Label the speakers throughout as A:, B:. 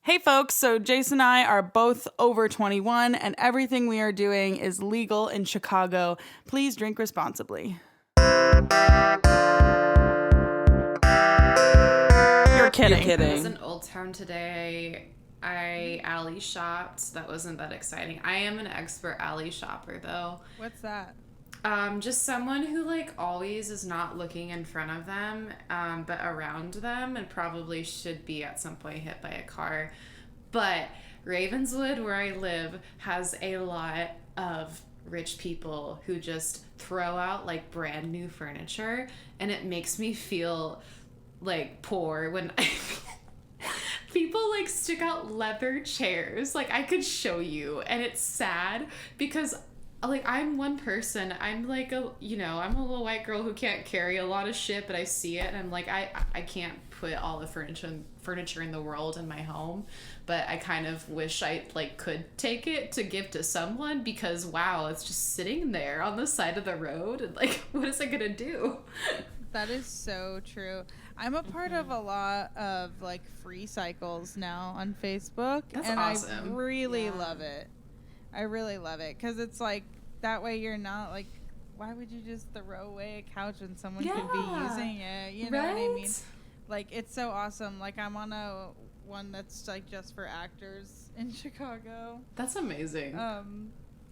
A: Hey folks, so Jayce and I are both over 21 and everything we are doing is legal in Chicago. Please drink responsibly. You're kidding.
B: I was in Old Town today. I alley shopped. So that wasn't that exciting. I am an expert alley shopper though.
C: What's that?
B: Just someone who like always is not looking in front of them, but around them, and probably should be at some point hit by a car. But Ravenswood, where I live, has a lot of rich people who just throw out like brand new furniture, and it makes me feel like poor when people like stick out leather chairs. Like I could show you, and it's sad because like I'm one person. I'm like I'm a little white girl who can't carry a lot of shit, but I see it and I'm like I can't put all the furniture in the world in my home, but I kind of wish I like could take it to give to someone because wow, it's just sitting there on the side of the road and like what is it gonna do?
C: That is so true. I'm a part of a lot of like free cycles now on Facebook.
B: That's
C: and
B: awesome.
C: I really love it. I really love it because it's like that way you're not like, why would you just throw away a couch when someone could be using it? You know what I mean? Like it's so awesome. Like I'm on one that's like just for actors in Chicago.
B: That's amazing.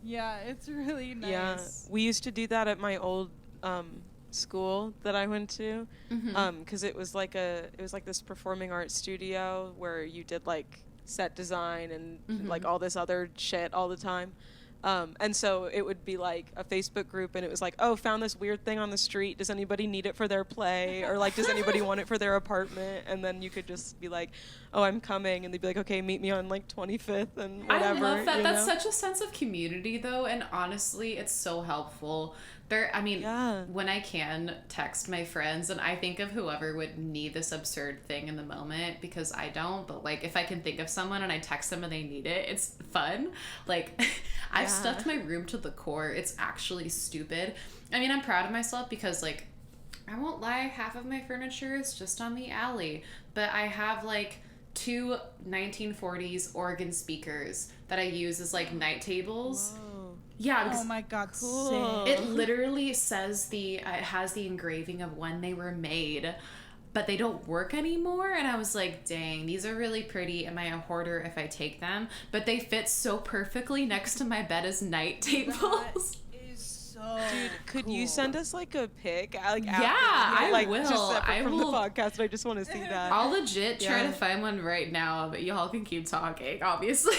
C: Yeah, it's really nice.
D: Yeah, we used to do that at my old school that I went to, because it was like this performing arts studio where you did like set design and like all this other shit all the time. And so it would be like a Facebook group and it was like, oh, found this weird thing on the street. Does anybody need it for their play? Or like, does anybody want it for their apartment? And then you could just be like, oh, I'm coming. And they'd be like, okay, meet me on like 25th and whatever.
B: I love that. That's such a sense of community though. And honestly, it's so helpful. When I can text my friends and I think of whoever would need this absurd thing in the moment because I don't, but like if I can think of someone and I text them and they need it, it's fun. Like I've stuffed my room to the core. It's actually stupid. I mean, I'm proud of myself because like, I won't lie, half of my furniture is just on the alley, but I have like 2 1940s organ speakers that I use as like night tables.
D: Whoa.
B: Yeah.
C: Oh my God,
D: cool.
C: sick.
B: It literally says it has the engraving of when they were made, but they don't work anymore. And I was like, dang, these are really pretty. Am I a hoarder if I take them? But they fit so perfectly next to my bed as night tables.
C: That is so
D: Dude, could
C: cool.
D: you send us like a pic? Like,
B: I will.
D: Just separate
B: I
D: from
B: will.
D: the podcast. I just want to see that.
B: I'll legit try to find one right now, but y'all can keep talking, obviously.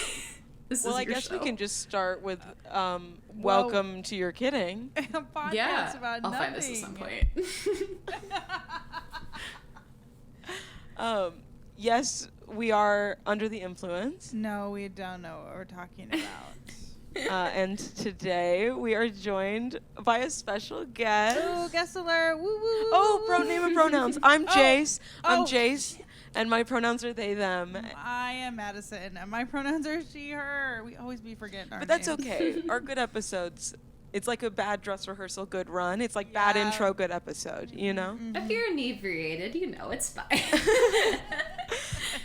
D: I guess we can just start with welcome to Your Kidding.
C: A podcast
B: Yeah,
C: about
B: I'll
C: nothing.
B: find this at some point.
D: Yes, we are under the influence.
C: No, we don't know what we're talking about.
D: And today we are joined by a special guest.
C: Oh, guest alert! Woo woo!
D: Oh, name and pronouns. I'm Jayce. I'm
C: Oh.
D: Jayce, and my pronouns are they, them.
C: I am Maddison, and my pronouns are she, her. We always be forgetting our
D: But that's
C: names.
D: okay. Our good episodes, it's like a bad dress rehearsal, good run. It's like bad
C: Yeah.
D: intro, good episode, you know?
B: If you're inebriated, it's fine.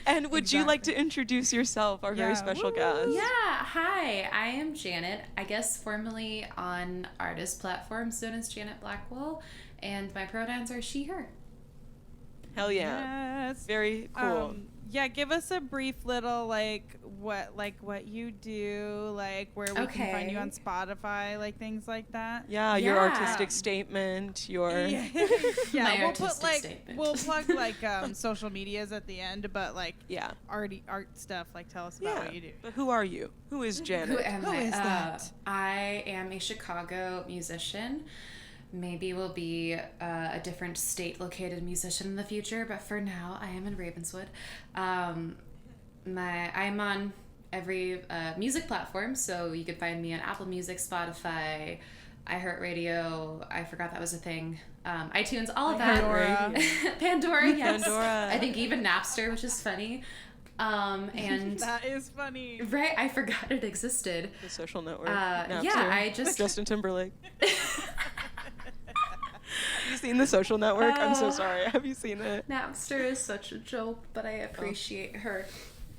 D: And would you like to introduce yourself, our very special guest?
B: Yeah, hi, I am Janet, I guess formerly on artist platforms known as Janet Blackwell, and my pronouns are she, her.
D: Hell yeah.
C: Yes.
D: Very cool.
C: Yeah, give us a brief little what you do, like where we can find you on Spotify, like things like that.
D: Yeah, your
B: Yeah.
D: artistic statement, your...
C: Yeah,
B: My
C: we'll put
B: artistic statement.
C: we'll plug like social medias at the end, but like
D: Yeah.
C: art stuff. Like tell us about what you do.
D: But who are you? Who is Janet?
B: Who am I?
C: is that?
B: I am a Chicago musician. Maybe we'll be a different state-located musician in the future, but for now, I am in Ravenswood. I'm on every music platform, so you can find me on Apple Music, Spotify, iHeartRadio. I forgot that was a thing. iTunes, all of that. Pandora, yes.
D: Pandora.
B: I think even Napster, which is funny. And
C: That is funny.
B: right, I forgot it existed.
D: The social network.
B: Yeah,
D: Napster.
B: I just
D: Justin Timberlake. Have you seen The Social Network? I'm so sorry. Have you seen it?
B: Napster is such a joke, but I appreciate her.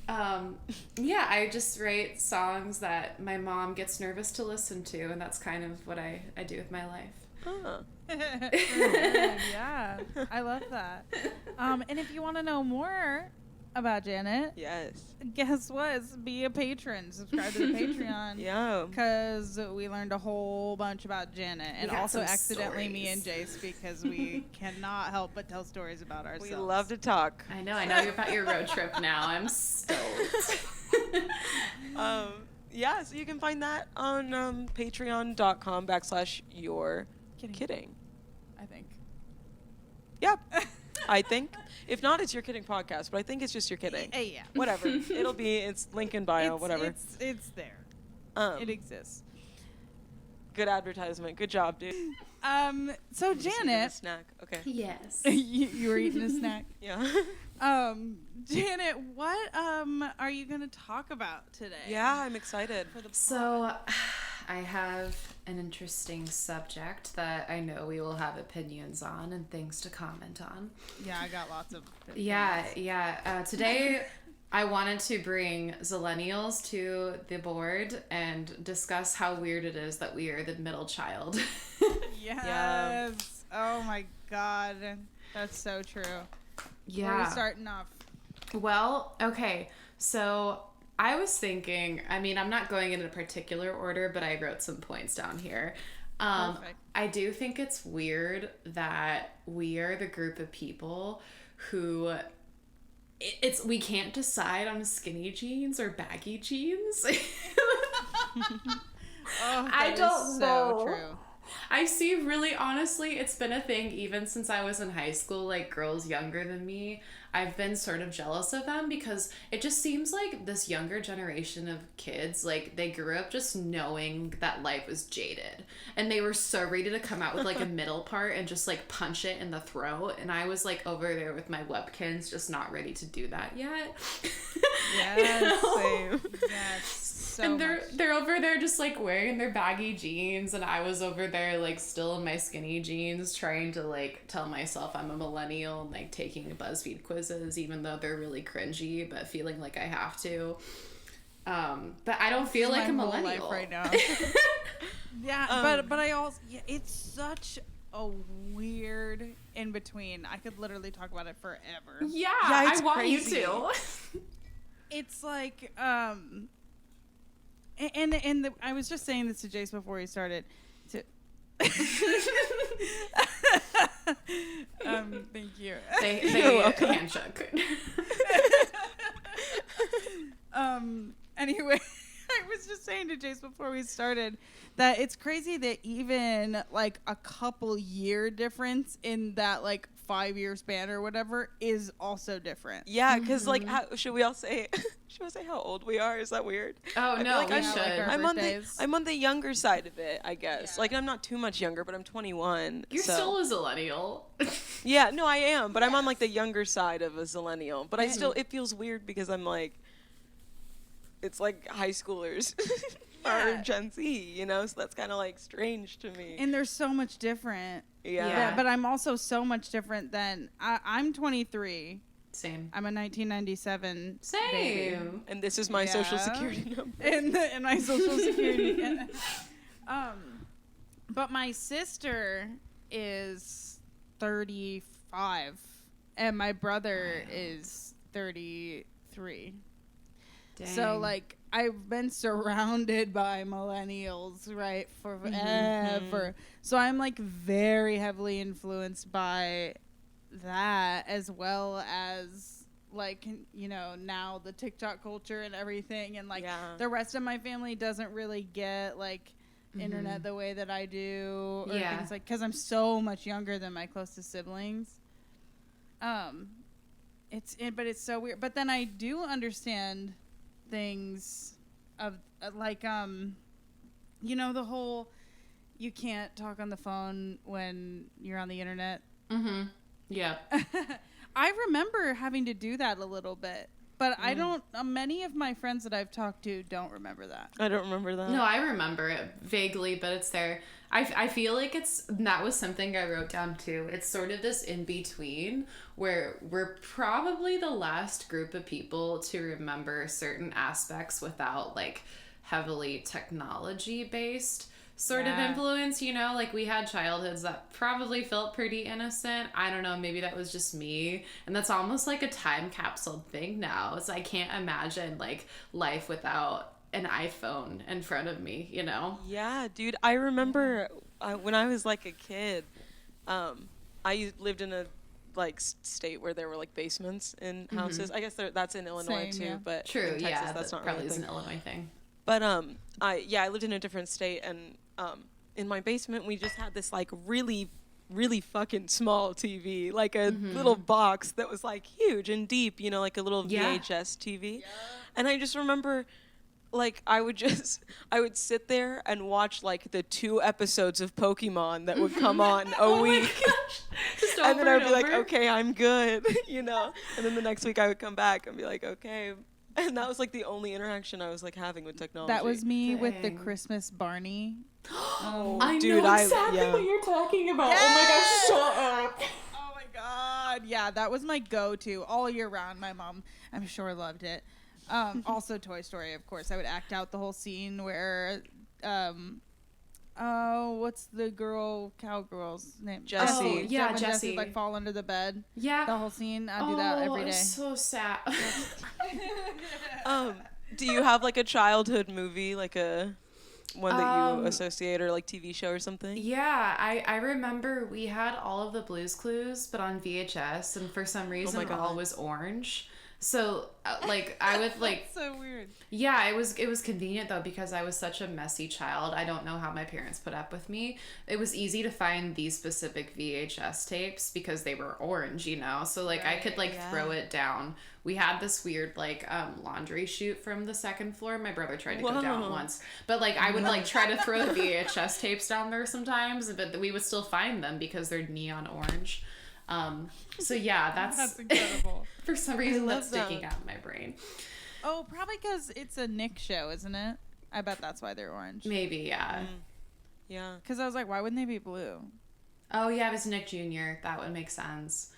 B: Yeah, I just write songs that my mom gets nervous to listen to, and that's kind of what I do with my life.
D: Huh.
C: Yeah, I love that. And if you want to know more about Janet,
D: Yes.
C: guess what? Be a patron. Subscribe to the Patreon.
D: Yeah.
C: Because we learned a whole bunch about Janet, and
B: got
C: also
B: some
C: accidentally me and
B: stories.
C: Jayce, because we cannot help but tell stories about ourselves.
D: We love to talk.
B: I know about your road trip now. I'm stoked.
D: Yeah, so you can find that on patreon.com/you're kidding.
C: I think.
D: Yeah, I think. If not, it's Your Kidding Podcast, but I think it's just Your Kidding.
C: Yeah.
D: Whatever. it's link in bio, whatever.
C: It's there. It exists.
D: Good advertisement. Good job, dude.
C: So
D: Just eating a
C: Janet,
D: snack. Okay.
B: Yes.
C: you were eating a snack.
D: Yeah.
C: Janet, what are you gonna talk about today?
D: Yeah, I'm excited.
C: For the
B: So, I have an interesting subject that I know we will have opinions on and things to comment on.
C: Yeah, I got lots of.
B: Yeah. Today, I wanted to bring Zillennials to the board and discuss how weird it is that we are the middle child.
C: Yes.
D: Yeah.
C: Oh my God, that's so true.
B: Yeah.
C: Where are we starting off?
B: Well, okay. So I was thinking, I mean, I'm not going in a particular order, but I wrote some points down here.
C: Perfect.
B: I do think it's weird that we are the group of people who we can't decide on skinny jeans or baggy jeans.
C: Oh,
B: I
C: that
B: don't
C: is
B: know.
C: So true.
B: I see, really honestly, it's been a thing even since I was in high school, like girls younger than me. I've been sort of jealous of them because it just seems like this younger generation of kids, like they grew up just knowing that life was jaded. And they were so ready to come out with like a middle part and just like punch it in the throat. And I was like over there with my Webkins just not ready to do that yet.
C: Yes,
D: Same.
C: yes. So
B: And
C: much.
B: they're over there just like wearing their baggy jeans, and I was over there like still in my skinny jeans trying to like tell myself I'm a millennial and like taking BuzzFeed quizzes even though they're really cringy, but feeling like I have to. But I don't feel like a
C: my whole
B: millennial
C: life right now. Yeah, but I also it's such a weird in between. I could literally talk about it forever.
B: Yeah,
D: it's
B: I want
D: crazy.
B: you to.
C: It's like and I was just saying this to Jayce before he started. Thank you.
B: They handshook.
C: Anyway, I was just saying to Jayce before we started that it's crazy that even like a couple year difference in that like 5-year span or whatever is also different.
D: Yeah, because like, should we all say? Should we say how old we are? Is that weird?
B: Oh
D: I
B: no,
D: feel like
B: we
D: I'm
B: should.
C: like our
D: I'm on the
C: birthdays.
D: I'm on the younger side of it, I guess.
C: Yeah.
D: Like I'm not too much younger, but I'm 21.
B: You're
D: so.
B: still a Zillennial.
D: Yeah, no, I am, but I'm on like the younger side of a Zillennial. But I still, it feels weird because I'm like, it's like high schoolers
C: Yeah.
D: are Gen Z, you know? So that's kind of like strange to me.
C: And they're so much different.
D: Yeah.
B: Yeah.
C: But I'm also so much different than I'm 23.
B: Same.
C: I'm a 1997 baby.
B: Same.
D: And this is my social
C: Yeah.
D: security number.
C: And my social security. But my sister is 35 and my brother is 33.
B: Dang.
C: So like I've been surrounded by millennials, right, forever.
D: Mhm.
C: So I'm like very heavily influenced by that, as well as like, you know, now the TikTok culture and everything, and like
D: Yeah.
C: the rest of my family doesn't really get like internet the way that I do, or
B: Yeah.
C: things like, because I'm so much younger than my closest siblings. But it's so weird. But then I do understand things of like you know, the whole you can't talk on the phone when you're on the internet.
B: Mm-hmm. Yeah.
C: I remember having to do that a little bit But I don't. Many of my friends that I've talked to don't remember that.
D: I don't remember that.
B: No, I remember it vaguely, but it's there. I feel like that was something I wrote down too. It's sort of this in between where we're probably the last group of people to remember certain aspects without like heavily technology based sort of influence, you know, like we had childhoods that probably felt pretty innocent. I don't know, maybe that was just me. And that's almost like a time capsule thing now. So I can't imagine like life without an iPhone in front of me, you know?
D: Yeah, dude. I remember when I was like a kid, I lived in a like state where there were like basements in houses. I guess that's in Illinois
C: Same,
D: too,
C: yeah.
D: but
B: True,
D: in Texas,
B: yeah,
D: that's not
B: probably
D: really a
B: is
D: thing.
B: an Illinois thing.
D: But I lived in a different state, and in my basement we just had this like really fucking small TV, like a little box that was like huge and deep, you know, like a little VHS TV. Yeah. And I just remember like I would sit there and watch like the 2 episodes of Pokemon that would come on a week.
B: Just
D: and then I would be like,
B: over.
D: okay, I'm good, you know. And then the next week I would come back and be like, okay. And that was like the only interaction I was like having with technology.
C: That was me with the
B: Dang.
C: Christmas Barney.
B: I
D: dude,
B: know exactly
D: yeah.
B: what you're talking about. Oh my gosh, shut up.
C: Oh my god. Yeah, that was my go-to all year round. My mom, I'm sure, loved it. Also Toy Story, of course. I would act out the whole scene where what's the cowgirl's name?
D: Jessie.
B: Oh, yeah,
C: when
B: Jessie.
C: like fall under the bed.
B: Yeah.
C: The whole scene. I do that every day.
B: It's so sad.
D: Do you have like a childhood movie, like a one that you associate, or like TV show or something?
B: Yeah, I remember we had all of the Blue's Clues, but on VHS, and for some reason
D: God.
B: all was orange. So like I would like
C: So weird.
B: yeah, it was convenient though because I was such a messy child. I don't know how my parents put up with me. It was easy to find these specific VHS tapes because they were orange, you know. So like I could like throw it down. We had this weird like laundry chute from the second floor. My brother tried to go down once, but like I would like try to throw the VHS tapes down there sometimes, but we would still find them because they're neon orange. So yeah,
C: That's incredible.
B: for some reason
D: love
B: that's sticking
D: that.
B: out in my brain.
C: Oh, probably because it's a Nick show, isn't it? I bet that's why they're orange.
B: Maybe, yeah.
D: Yeah.
C: Because I was like, why wouldn't they be blue?
B: Oh yeah, it was Nick Jr. That would make sense.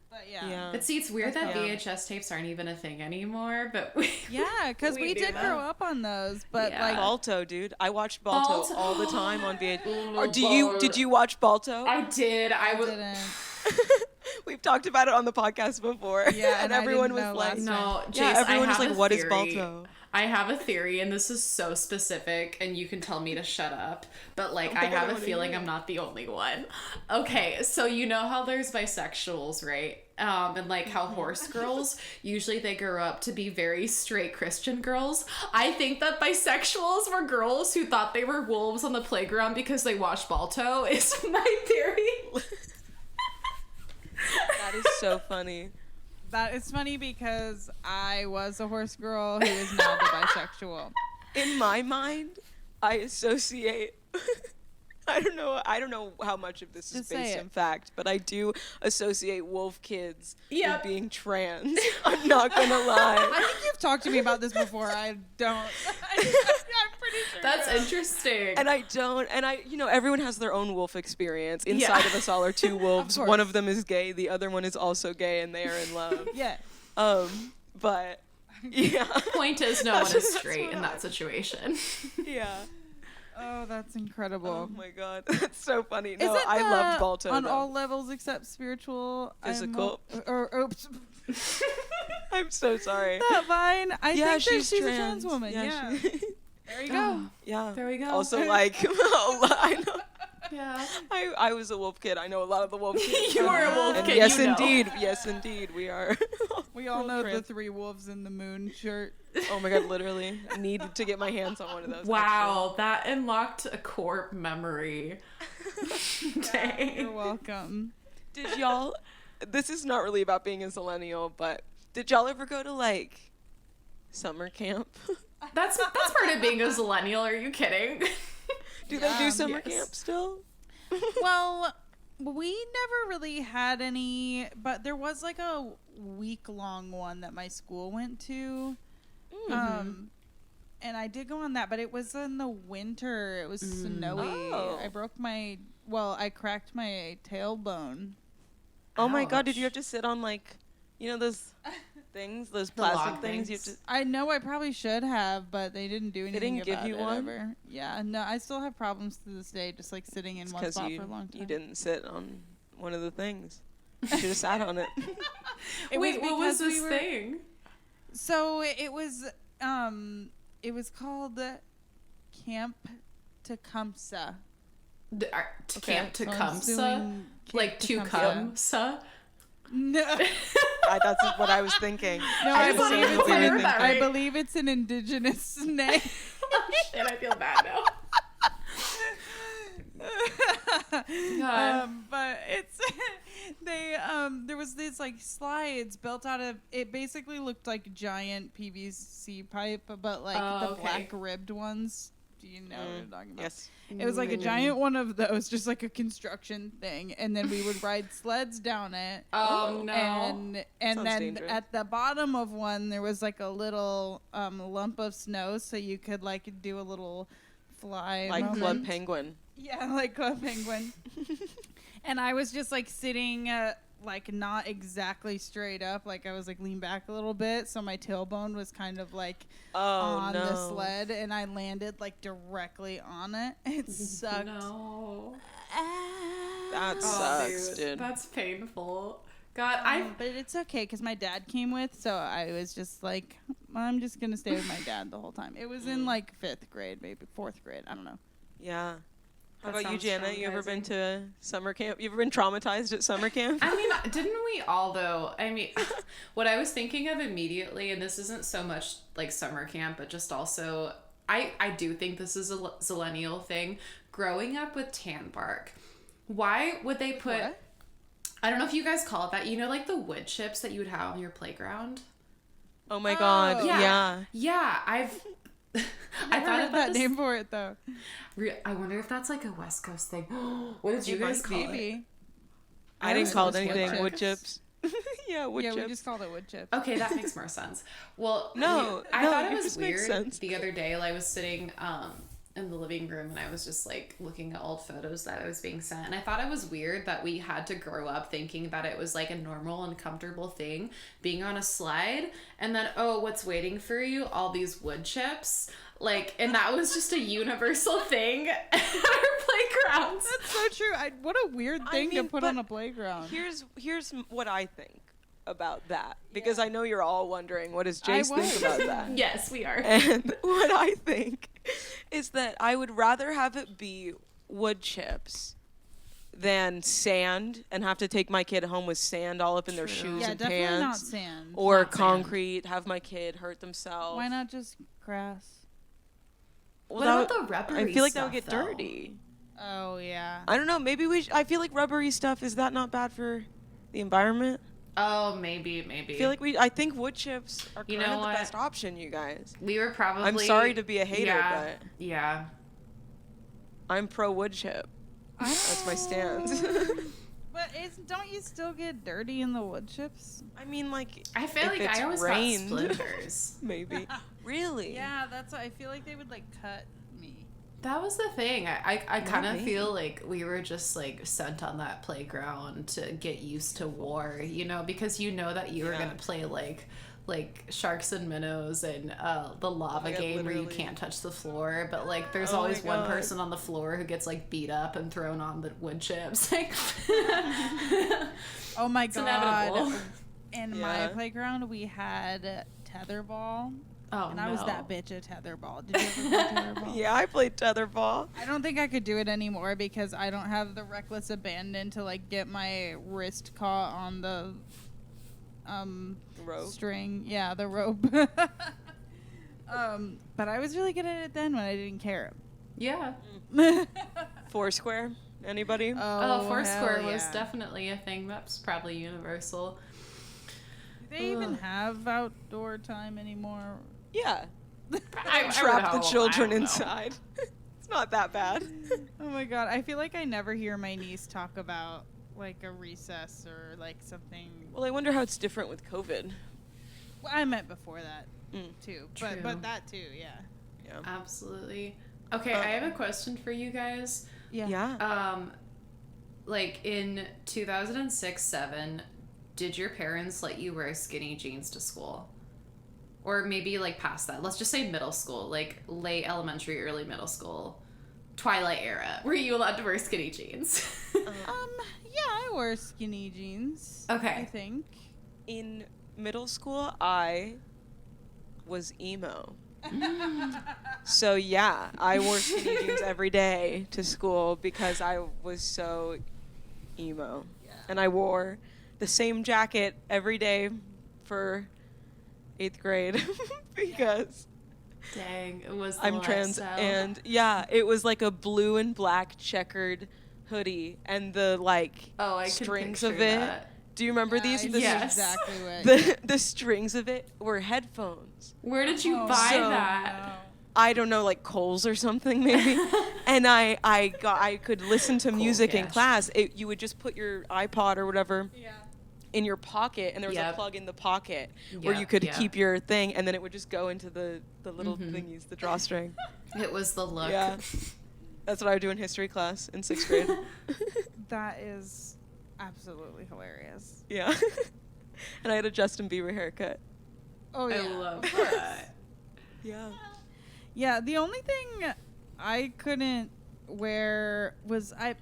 C: But yeah.
D: Yeah.
B: But see, it's weird that
D: Yeah.
B: VHS tapes aren't even a thing anymore, but
C: Yeah, because we
B: do
C: did
B: that.
C: grow up on those, but
B: Yeah.
C: like,
D: Balto, dude. I watched Balto
B: Balto.
D: all the time on VHS.
B: Oh,
D: Or did you watch Balto?
B: I did. I was
C: didn't.
D: We've talked about it on the podcast before.
C: Yeah,
D: and
C: and I
D: everyone
C: didn't
D: was
C: know
D: like,
C: last
B: no, Jayce,
D: yeah, everyone
B: I
D: was
B: have
D: like,
B: a
D: what is
B: theory.
D: Balto?
B: I have a theory, and this is so specific, and you can tell me to shut up, but like I have a feeling I'm not the only one. Okay, so you know how there's bisexuals, right? And like how horse girls, usually they grow up to be very straight Christian girls. I think that bisexuals were girls who thought they were wolves on the playground because they watched Balto, is my theory.
D: That is so funny.
C: That is funny because I was a horse girl who is now the bisexual.
D: In my mind, I associate I don't know how much of this is
C: Just say
D: based
C: it.
D: in fact, but I do associate wolf kids
B: Yep.
D: with being trans. I'm not gonna
C: I
D: lie.
C: think you've talked to me about this before. I don't. I'm pretty sure.
B: That's
C: you have.
B: interesting.
D: And I don't, and I, you know, everyone has their own wolf experience. Inside of us all are 2 wolves.
C: course.
D: One of them is gay, the other one is also gay, and they are in love.
C: Yeah.
D: But yeah,
B: Point is, no one is
D: That's
B: straight
D: what
B: in that situation.
D: yeah.
C: Oh, that's incredible.
D: Oh my god, that's so funny. No,
C: Isn't
D: I
C: that
D: loved Balto.
C: on
D: though.
C: all levels except spiritual,
D: Physical.
C: Oops.
D: I'm so sorry.
C: That fine. I
D: Yeah,
C: think
D: she's
C: that she's a
D: trans.
C: trans woman. Yeah.
D: she-
C: There you go.
D: yeah.
B: There we go.
D: Also, like, I know.
B: Yeah.
D: I was a wolf kid. I know a lot of the wolf kids.
B: You were a wolf
D: And
B: kid,
D: yes,
B: you know.
D: indeed, we are.
C: We all know the
D: trans.
C: 3 wolves in the moon shirt.
D: Oh my god, literally. I need to get my hands on one of those.
B: Wow, that unlocked a core memory. Dang.
C: You're welcome.
D: Actually. Did y'all, this is not really about being a Zillennial, but did y'all ever go to, like, summer camp?
B: That's part of being a Zillennial. Are you kidding?
D: Do they do summer
B: yes.
D: camp still?
C: Well, We never really had any, but there was like a week-long one that my school went to. And I did go on that, but it was in the winter. It was snowy.
D: Oh.
C: I cracked my tailbone.
D: Oh my God!
B: Ouch.
D: Did you have to sit on like, those things, those plastic
B: log
D: things? You
B: things.
D: have to.
C: I know I probably should have, but they didn't do anything
D: didn't give
C: about
D: you
C: it
D: one?
C: ever. Yeah, no, I still have problems to this day, just like sitting in one
D: Because
C: spot for a long time.
D: you didn't sit on one of the things. You should have sat on it.
B: Wait, what was
C: because
B: this thing?
C: So it was called Camp Tecumseh.
B: Camp
C: So I'm
B: Tecumseh?
C: doing
B: Like
C: Camp
B: Tecumseh?
C: No,
D: That's what I was thinking.
C: no,
B: I
C: I
B: just wanted
C: believe
B: to
C: it's
B: clear
C: an,
B: that,
C: I
B: right?
C: believe it's an indigenous name.
B: Shit, I feel bad now. God.
C: But it's there was this like slides built out of, it basically looked like giant PVC pipe, but like the
B: okay.
C: black ribbed ones. Do you know what I'm talking about?
D: Yes.
C: It was like a giant one of those, just like a construction thing, and then we would ride sleds down it.
B: Oh, no.
C: And
D: Sounds
C: then
D: dangerous.
C: at the bottom of one there was like a little lump of snow, so you could like do a little fly
D: Like
C: moment.
D: Club Penguin.
C: Yeah, like Club Penguin. And I was just like sitting like not exactly straight up, like I was like leaned back a little bit, so my tailbone was kind of like on the sled, and I landed like directly on it. It sucked.
B: No.
D: That
B: Oh,
D: sucks, dude.
B: That's painful. God,
C: But it's okay because my dad came with, so I was just like, I'm just gonna stay with my dad the whole time. It was in like 5th grade, maybe 4th grade, I don't know.
D: Yeah. How
B: That
D: about you,
B: sounds
D: Jana? You ever been
B: traumatizing.
D: to summer camp? You ever been traumatized at summer camp?
B: I mean, didn't we all though? I mean, what I was thinking of immediately, and this isn't so much like summer camp, but just also, I do think this is a Zillennial thing. Growing up with tan bark, why would they put?
C: What?
B: I don't know if you guys call it that. You know, like the wood chips that you would have on your playground.
D: Oh my God.
C: Oh.
D: Yeah.
B: Yeah, I've. I
C: Never
B: thought
C: heard
B: about
C: that
B: this.
C: name for it though.
B: I wonder if that's like a West Coast thing. What did you guys
D: might be.
B: call it?
C: Maybe.
D: I didn't
C: was
D: call it
C: just wood
D: anything. Wood
B: chips.
D: chips. Yeah, wood
C: Yeah,
D: chips.
C: we just called it wood chips.
B: Okay, that makes more sense. Well,
D: No,
B: I
D: no,
B: thought it
D: yours
B: was
D: makes
B: weird
D: sense.
B: the other day. Like, I was sitting in the living room and I was just like looking at old photos that I was being sent, and I thought it was weird that we had to grow up thinking that it was like a normal and comfortable thing being on a slide, and then what's waiting for you? All these wood chips. Like, and that was just a universal thing at our playgrounds.
C: That's so true. What a weird thing to
D: mean,
C: put
D: but
C: on a playground.
D: Here's what I think about that, because I know you're all wondering, what does Jayce
C: was.
D: think about that?
B: Yes, we are.
D: And what I think is that I would rather have it be wood chips than sand and have to take my kid home with sand all up in their
B: True.
D: shoes
C: Yeah,
D: and
C: definitely not
D: pants.
C: sand.
D: Or
B: Not sand.
D: concrete, have my kid hurt themselves.
C: Why not just grass?
D: Well,
B: What
D: that
B: about
D: would-
B: the rubbery
D: I feel like that would
B: stuff,
D: get
B: though?
D: dirty.
C: Oh yeah.
D: I don't know. Maybe I feel like rubbery stuff, is that not bad for the environment?
B: Oh, maybe.
D: I think wood chips are
B: You
D: kind
B: know
D: of the
B: what?
D: best option, you guys.
B: We were probably.
D: I'm sorry to be a hater,
B: yeah, yeah.
D: but I'm pro wood chip. That's my stance.
C: But don't you still get dirty in the wood chips?
D: I mean, like,
B: I feel
D: if
B: like
D: it's
B: I always
D: rained,
B: got splinters.
D: maybe. Really?
C: Yeah, that's what I feel like they would like cut me.
B: That was the thing. I kind of
D: Maybe.
B: feel like we were just like sent on that playground to get used to war, you know, because you know that you were
D: Yeah.
B: gonna play like sharks and minnows and the lava
D: Yeah,
B: game where you
D: literally.
B: can't touch the floor, but like there's
D: Oh
B: always
D: my
B: one
D: God.
B: person on the floor who gets like beat up and thrown on the wood chips. Like,
C: Oh my
B: It's
C: god.
B: inevitable.
C: In my
D: Yeah.
C: playground we had tetherball.
B: oh
C: And
B: no.
C: I was that bitch at tetherball. Did you ever play tetherball?
D: Yeah, I played tetherball.
C: I don't think I could do it anymore because I don't have the reckless abandon to like get my wrist caught on the
D: Rope.
C: string. Yeah, the rope. But I was really good at it then when I didn't care.
B: Yeah.
D: Foursquare. Anybody?
B: Oh, Foursquare
C: hell
B: was
C: yeah.
B: definitely a thing. That's probably universal.
C: Do they even
B: Ugh.
C: have outdoor time anymore?
D: Yeah.
B: I
D: Trap the
B: would hope. I
D: children
B: don't know.
D: inside. It's not that bad.
C: Oh my god, I feel like I never hear my niece talk about like a recess or like something.
D: Well, I wonder how it's different with COVID.
C: Well, I meant before that too,
B: True.
C: but that too, yeah.
D: Yeah.
B: Absolutely. Okay, I have a question for you guys.
D: Yeah.
B: Like in 2006-7, did your parents let you wear skinny jeans to school? Or maybe like past that. Let's just say middle school, like late elementary, early middle school, Twilight era. Were you allowed to wear skinny jeans?
C: Yeah, I wore skinny jeans.
B: Okay.
C: I think.
D: In middle school, I was emo. So yeah, I wore skinny jeans every day to school because I was so emo.
C: Yeah.
D: And I wore the same jacket every day for 8th grade because
B: Dang, it was the
D: I'm trans.
B: lifestyle.
D: And yeah, it was like a blue and black checkered hoodie and the like
B: I can
D: strings
B: picture
D: of it.
B: that.
D: Do you remember these?
C: I
D: The,
C: know
B: Yes.
C: exactly what.
D: the strings of it were headphones.
B: Where did you
C: Oh,
B: buy
D: so-
B: that?
D: I don't know, like Kohl's or something maybe. And I could listen to music in
B: cash.
D: class. You would just put your iPod or whatever
C: Yeah.
D: in your pocket, and there was
B: Yep.
D: a plug in the pocket where you
B: Yep,
D: could
B: yep.
D: keep your thing, and then it would just go into the little thingies, the drawstring.
B: It was the look.
D: Yeah. That's what I would do in history class in 6th grade.
C: That is absolutely hilarious.
D: Yeah. And I had a Justin Bieber haircut.
C: Oh yeah.
B: I love
C: of course.
B: that.
D: Yeah.
C: Yeah, the only thing I couldn't wear was I've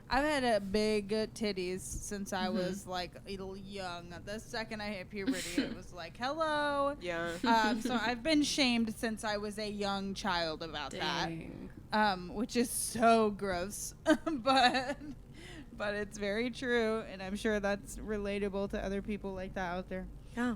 C: had a big titties since I was like young. The second I hit puberty, it was like hello.
D: Yeah.
C: So I've been shamed since I was a young child about
B: Dang.
C: that, which is so gross, but it's very true, and I'm sure that's relatable to other people like that out there.
D: Yeah.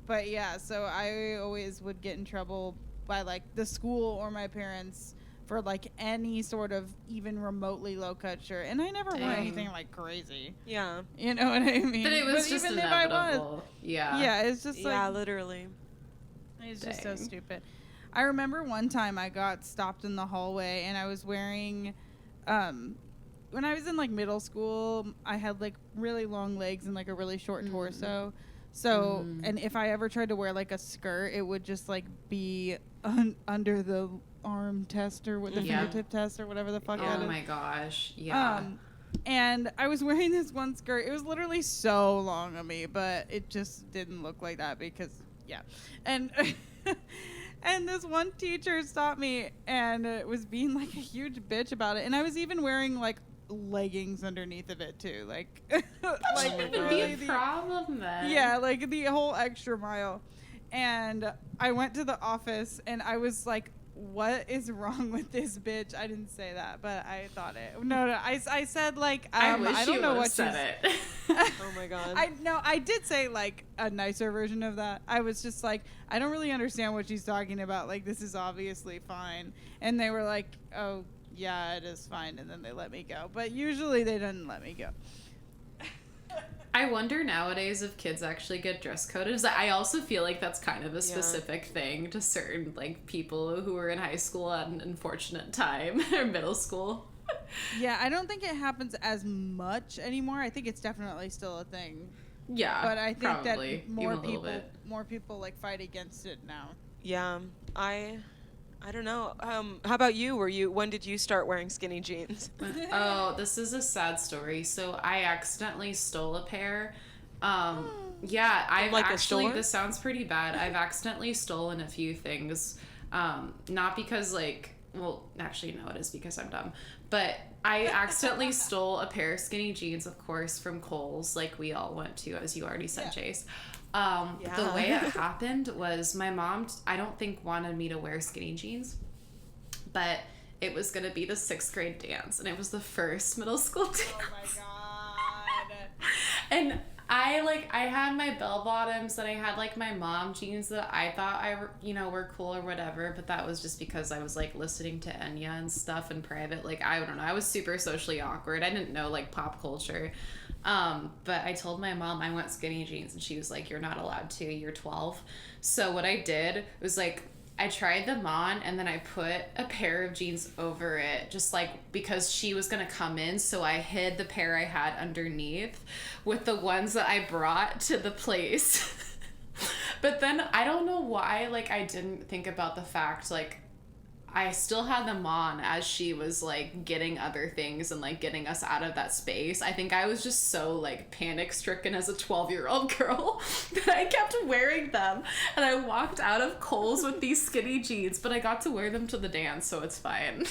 C: But yeah, so I always would get in trouble by like the school or my parents for like any sort of even remotely low cut shirt, and I never wore
B: Dang.
C: anything like crazy.
D: Yeah.
C: You know what I mean?
B: But it was just
C: even
B: inevitable. Yeah.
C: yeah, it's just
D: Yeah,
C: like
D: literally.
C: it's just so
B: Dang.
C: stupid. I remember one time I got stopped in the hallway, and I was wearing, when I was in like middle school, I had like really long legs and like a really short torso. So, and if I ever tried to wear like a skirt, it would just like be under the arm test or with the
B: Yeah.
C: fingertip test or whatever the fuck that
B: Oh
C: is.
B: my gosh. Yeah.
C: And I was wearing this one skirt. It was literally so long on me, but it just didn't look like that because, yeah. And and this one teacher stopped me and was being like a huge bitch about it. And I was even wearing like leggings underneath of it too, like like
B: Shouldn't even
C: really
B: be a problem then.
C: yeah, like the whole extra mile. And I went to the office and I was like, what is wrong with this bitch? I didn't say that, but I thought it. No, I said like
B: I wish
C: I don't
B: you
C: know
B: would've
C: what
B: said
C: she's-
B: it.
D: Oh my god.
C: I did say like a nicer version of that. I was just like, I don't really understand what she's talking about. Like, this is obviously fine. And they were like, oh yeah, it is fine. And then they let me go. But usually they didn't let me go.
B: I wonder nowadays if kids actually get dress coded. 'Cause I also feel like that's kind of a specific thing to certain like people who were in high school at an unfortunate time or middle school.
C: Yeah, I don't think it happens as much anymore. I think it's definitely still a thing.
B: Yeah,
C: But I think
B: probably.
C: that more
B: Even a little
C: people
B: bit.
C: like fight against it now.
D: Yeah. I don't know. How about you? When did you start wearing skinny jeans?
B: Oh, this is a sad story. So I accidentally stole a pair. Yeah, I've
D: like a
B: actually,
D: store?
B: this sounds pretty bad. I've accidentally stolen a few things. Not because like, well, actually no, it is because I'm dumb. But I accidentally stole a pair of skinny jeans, of course, from Kohl's, like we all went to, as you already said, Jayce. The way it happened was my mom, I don't think wanted me to wear skinny jeans, but it was going to be the 6th grade dance, and it was the first middle school dance.
C: Oh my god.
B: And I had my bell bottoms, and I had like my mom jeans that I thought were cool or whatever, but that was just because I was like listening to Enya and stuff in private. Like, I don't know, I was super socially awkward. I didn't know like pop culture. But I told my mom I want skinny jeans, and she was like, you're not allowed to, you're 12. So what I did was like, I tried them on, and then I put a pair of jeans over it, just like because she was gonna come in, so I hid the pair I had underneath with the ones that I brought to the place. But then I don't know why, like, I didn't think about the fact, like, I still had them on as she was, like, getting other things and, like, getting us out of that space. I think I was just so, like, panic-stricken as a 12-year-old girl that I kept wearing them. And I walked out of Kohl's with these skinny jeans, but I got to wear them to the dance, so it's fine.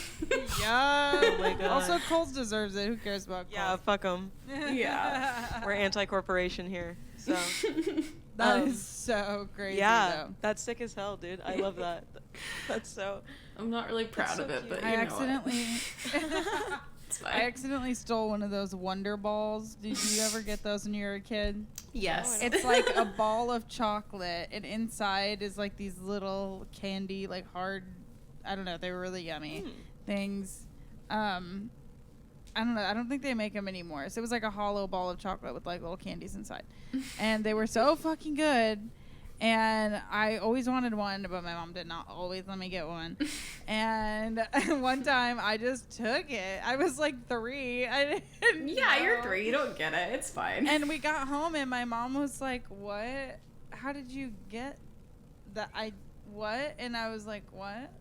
C: Yeah.
D: Oh my God.
C: Also, Kohl's deserves it. Who cares about Kohl's?
D: Yeah, fuck them.
B: Yeah.
D: We're anti-corporation here. So
C: That is so crazy,
D: yeah,
C: though.
D: that's sick as hell, dude. I love that. That's so.
B: I'm not really proud
D: so
B: of it,
D: cute.
B: but
C: I
B: you know
C: accidentally...
B: what? It's fine.
C: I accidentally stole one of those Wonder Balls. Did you ever get those when you were a kid?
B: Yes.
C: It's like a ball of chocolate, and inside is like these little candy, like hard, I don't know, they were really yummy things. I don't know, I don't think they make them anymore. So it was like a hollow ball of chocolate with like little candies inside. And they were so fucking good. And I always wanted one, but my mom did not always let me get one. And one time I just took it. I was like 3. I didn't
B: Yeah,
C: know.
B: you're 3. You don't get it. It's fine.
C: And we got home and my mom was like, "What? How did you get that? What?" And I was like, "What?"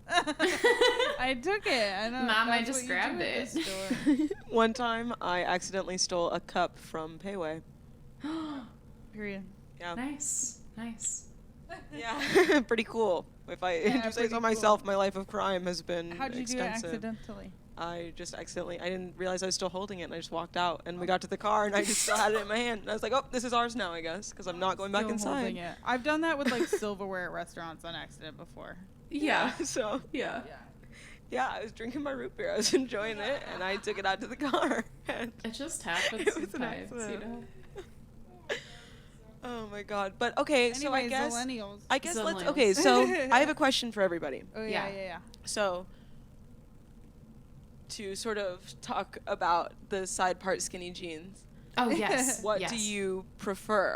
C: I took it. I don't.
B: Mom, I
C: that's
B: just
C: what you do
B: grabbed
C: at the
B: it.
C: store.
D: One time, I accidentally stole a cup from Payway.
C: Period.
D: Yeah.
B: Nice.
D: Yeah. Pretty cool. If I do say
C: pretty
D: so myself, my life of crime has been
C: How'd you
D: extensive.
C: do it accidentally?
D: I just accidentally, I didn't realize I was still holding it, and I just walked out, and we got to the car, and I just still had it in my hand, and I was like, oh, this is ours now, I guess, because I'm not going back
C: Still
D: inside.
C: holding it. I've done that with like silverware at restaurants on accident before.
B: Yeah.
D: So,
B: Yeah.
D: yeah, I was drinking my root beer, I was enjoying it, and I took it out to the car. And
B: It just happens
D: It was an
B: sometimes, you
D: accident.
B: know?
D: oh my god. But okay, so I
C: Anyways,
D: guess
C: Zillennials.
D: I guess let's
B: Zillennials.
D: okay, so I have a question for everybody.
C: Oh yeah.
B: Yeah.
D: So to sort of talk about the side part skinny jeans.
B: Oh, yes.
D: What
B: yes.
D: do you prefer?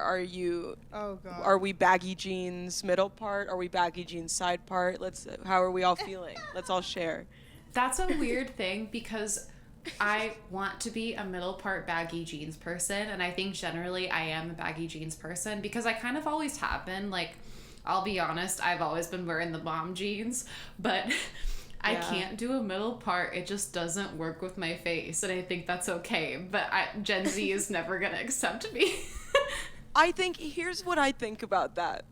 C: Oh god.
D: Are we baggy jeans middle part? Are we baggy jeans side part? How are we all feeling? Let's all share.
B: That's a weird thing because I want to be a middle part baggy jeans person, and I think generally I am a baggy jeans person because I kind of always have been. Like, I'll be honest, I've always been wearing the mom jeans, but I
D: Yeah.
B: can't do a middle part. It just doesn't work with my face, and I think that's okay. But Gen Z is never gonna accept me.
D: I think here's what I think about that.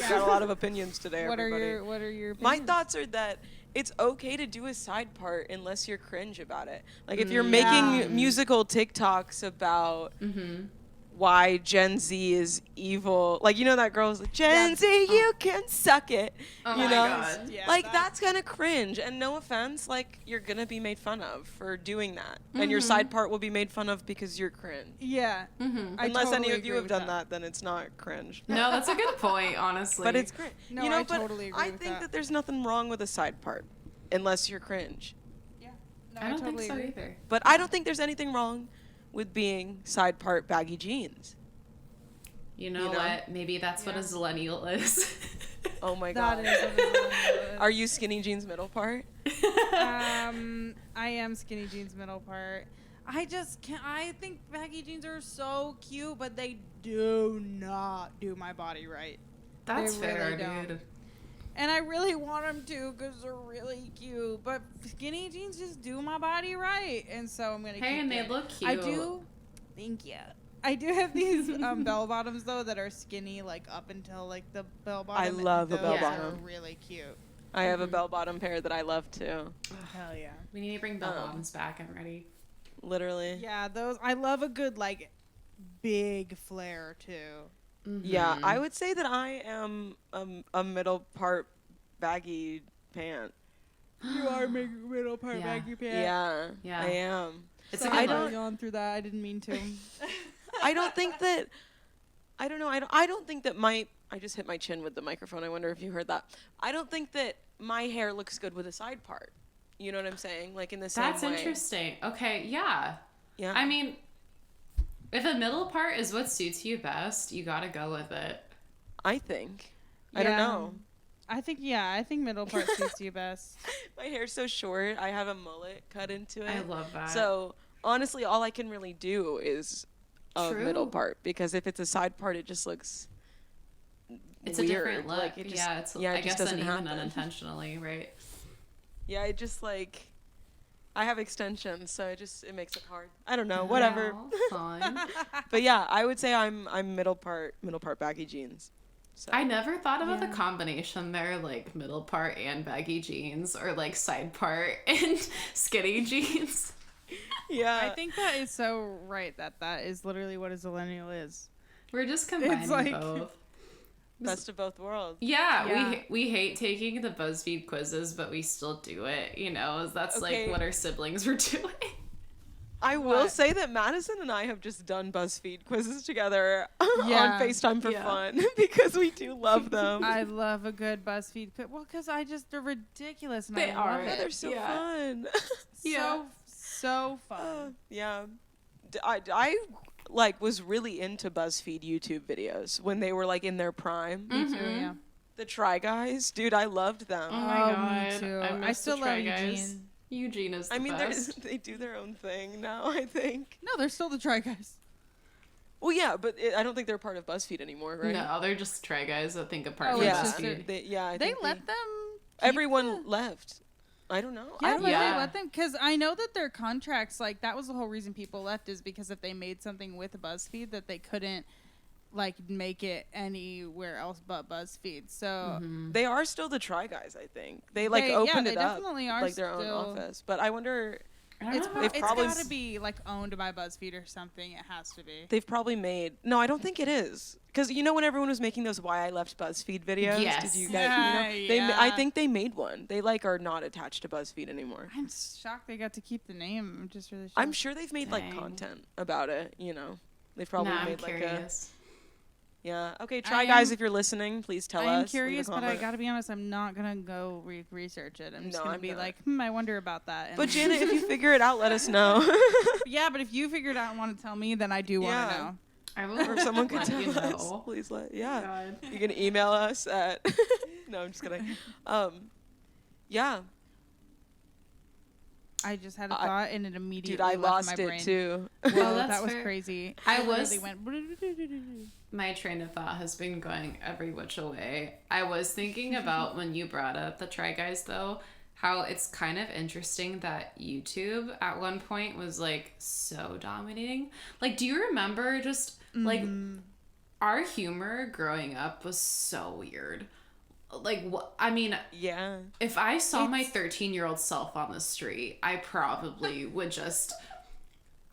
D: Got a lot of opinions today,
C: What
D: everybody.
C: are your
D: My
C: opinions?
D: thoughts are that it's okay to do a side part unless you're cringe about it. Like if you're
C: Yeah.
D: making musical TikToks about why Gen Z is evil, like you know that girl's like Gen Z, you can suck it.
B: Oh
D: you
B: my
D: know,
B: God.
C: Yeah,
D: like that's kind of cringe. And no offense, like you're gonna be made fun of for doing that, and your side part will be made fun of because you're cringe.
C: Yeah. I
D: Unless any
C: totally
D: of you
C: agree
D: have
C: with
D: done that, then it's not cringe.
B: No, that's a good point, honestly.
D: But it's cringe.
C: No,
D: you know,
C: I
D: but
C: totally agree
D: I
C: with
D: think
C: that.
D: that there's nothing wrong with a side part, unless you're cringe.
C: Yeah. No,
B: I don't
C: totally
B: think so
C: agree.
B: either.
D: But I don't think there's anything wrong with being side part baggy jeans.
B: You know,
D: You know?
B: what? Maybe that's what a Zillennial is.
D: Oh my
C: That
D: god.
C: is what it is.
D: Are you skinny jeans middle part?
C: I am skinny jeans middle part. I just can't. I think baggy jeans are so cute, but they do not do my body right.
B: That's
C: They really
B: fair,
C: don't.
B: dude.
C: And I really want them to because they're really cute. But skinny jeans just do my body right, and so I'm gonna.
B: Hey,
C: keep
B: and they
C: it.
B: look cute.
C: I do. Thank you. I do have these bell bottoms though that are skinny, like up until like the bell bottom.
D: I
C: and
D: love a
C: those
D: bell
C: are
D: bottom.
C: really cute.
D: I have a bell bottom pair that I love too.
C: Hell yeah.
B: We need to bring bell bottoms back. I'm ready.
D: Literally.
C: Yeah, those. I love a good like big flare too.
D: Yeah, I would say that I am a middle part baggy pant.
C: You are making middle part
B: Yeah.
C: baggy pants.
D: Yeah,
B: Yeah.
D: I am.
B: It's a
C: Sorry,
B: good
C: I
B: look.
C: gone through that. I didn't mean to.
D: I don't think that. I don't know. I don't think that my. I just hit my chin with the microphone. I wonder if you heard that. I don't think that my hair looks good with a side part. You know what I'm saying? Like in the same
B: That's
D: way.
B: interesting. Okay, yeah.
D: Yeah.
B: I mean, if a middle part is what suits you best, you gotta go with it.
D: I think. I don't
C: Yeah.
D: know.
C: I think middle part suits you best.
D: My hair's so short. I have a mullet cut into it.
B: I love that.
D: So honestly, all I can really do is a
B: True.
D: middle part, because if it's a side part, it just looks
B: It's
D: weird.
B: a different look.
D: Like, it just,
B: I
D: it
B: guess
D: just doesn't
B: even
D: happen.
B: unintentionally, right?
D: Yeah, it just like, I have extensions, so it makes it hard. I don't know, whatever.
B: Oh, fun.
D: But yeah, I would say I'm middle part baggy jeans. So.
B: I never thought about the
C: Yeah.
B: combination there, like middle part and baggy jeans, or like side part and skinny jeans.
D: Yeah.
C: I think that is so right that is literally what a Zillennial is.
B: We're just combining
C: like-
B: both.
D: Best of both worlds.
B: Yeah,
C: Yeah.
B: we hate taking the BuzzFeed quizzes, but we still do it. You know, that's
D: Okay.
B: like what our siblings were doing.
D: I will
C: What?
D: say that Madison and I have just done BuzzFeed quizzes together
C: Yeah.
D: on FaceTime for
B: Yeah.
D: fun because we do love them.
C: I love a good BuzzFeed quiz. Well, because they're ridiculous and
B: They
C: I love
B: are.
D: Yeah,
C: it.
D: they're so
B: Yeah.
D: fun.
B: Yeah.
C: So fun.
D: Yeah. I like was really into BuzzFeed YouTube videos when they were like in their prime.
C: Me too,
B: Mhm.
C: yeah.
D: The Try Guys, dude, I loved them.
B: Oh my
C: Oh,
B: god.
C: me too.
B: I,
C: I
B: miss
C: still
B: the Try
C: love
B: Guys.
C: Eugene.
B: Eugene is the
D: I mean,
B: best.
D: they do their own thing now, I think.
C: No, they're still the Try Guys.
D: Well, yeah, but I don't think they're part of BuzzFeed anymore, right?
B: No, they're just Try Guys, I think, apart
C: Oh,
B: from
C: it's
D: Yeah,
C: just
B: BuzzFeed.
D: I
C: They
D: think
C: let them. keep
D: everyone
C: the-
D: left. I don't know.
C: Yeah,
D: I don't
C: but
D: know.
B: Yeah.
C: they let them because I know that their contracts, like that was the whole reason people left, is because if they made something with BuzzFeed that they couldn't like make it anywhere else but BuzzFeed. So
B: Mhm.
D: They are still the Try Guys, I think. They like opened
C: they
D: it up
C: definitely are
D: like their own
C: still-
D: office. But I wonder,
B: I don't
C: It's
B: know.
D: They've
C: it's
D: probably
C: got to be like owned by BuzzFeed or something. It has to be.
D: they've probably made. No, I don't think it is. Because you know when everyone was making those Why I Left BuzzFeed videos?
B: Yes.
D: Did you guys,
C: Yeah,
D: they I
C: yeah.
D: think they made one. They like are not attached to BuzzFeed anymore.
C: I'm shocked they got to keep the name. I'm just really shocked.
D: I'm sure they've made like
B: Dang.
D: content about it, They've probably
B: Nah, I'm
D: made like a
B: curious.
D: yeah. Okay,
C: I
D: Try Guys,
C: am-
D: if you're listening, please tell us.
C: I'm
D: Leave a
C: curious, but I
D: comment.
C: gotta be honest. I'm not gonna go research it. I'm just
D: No,
C: gonna
D: I'm
C: be
D: not.
C: like, I wonder about that. And
D: But Janet, if you figure it out, let us know.
C: yeah, but if you figured out and want to tell me, then I do want to
D: Yeah.
C: know.
B: I will
D: Or if someone could
B: let
D: tell
B: you
D: us,
B: know.
D: please yeah.
B: God.
D: You can email us at no, I'm just kidding. Yeah,
C: I just had a
D: I-
C: thought and it immediately
D: dude, I
C: left
D: lost
C: my
D: it
C: brain.
D: too.
C: Well,
B: that's
C: that was
B: fair.
C: crazy.
B: I
C: It
B: was-
C: really went.
B: My train of thought has been going every which way. I was thinking about when you brought up the Try Guys, though, how it's kind of interesting that YouTube at one point was like so dominating. Like, do you remember just like our humor growing up was so weird? Like, what? I mean,
D: Yeah.
B: if I saw my 13-year-old self on the street, I probably would just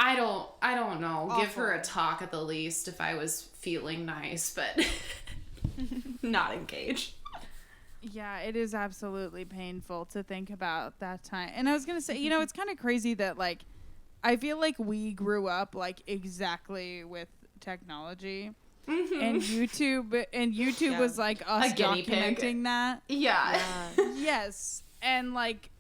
B: I don't know, give her a talk at the least if I was feeling nice, but not engage.
C: Yeah, it is absolutely painful to think about that time. And I was gonna say, it's kind of crazy that like, I feel like we grew up like exactly with technology, and YouTube
D: Yeah.
C: was like us
B: A guinea pig.
C: documenting that.
B: Yeah.
C: Yes, and like,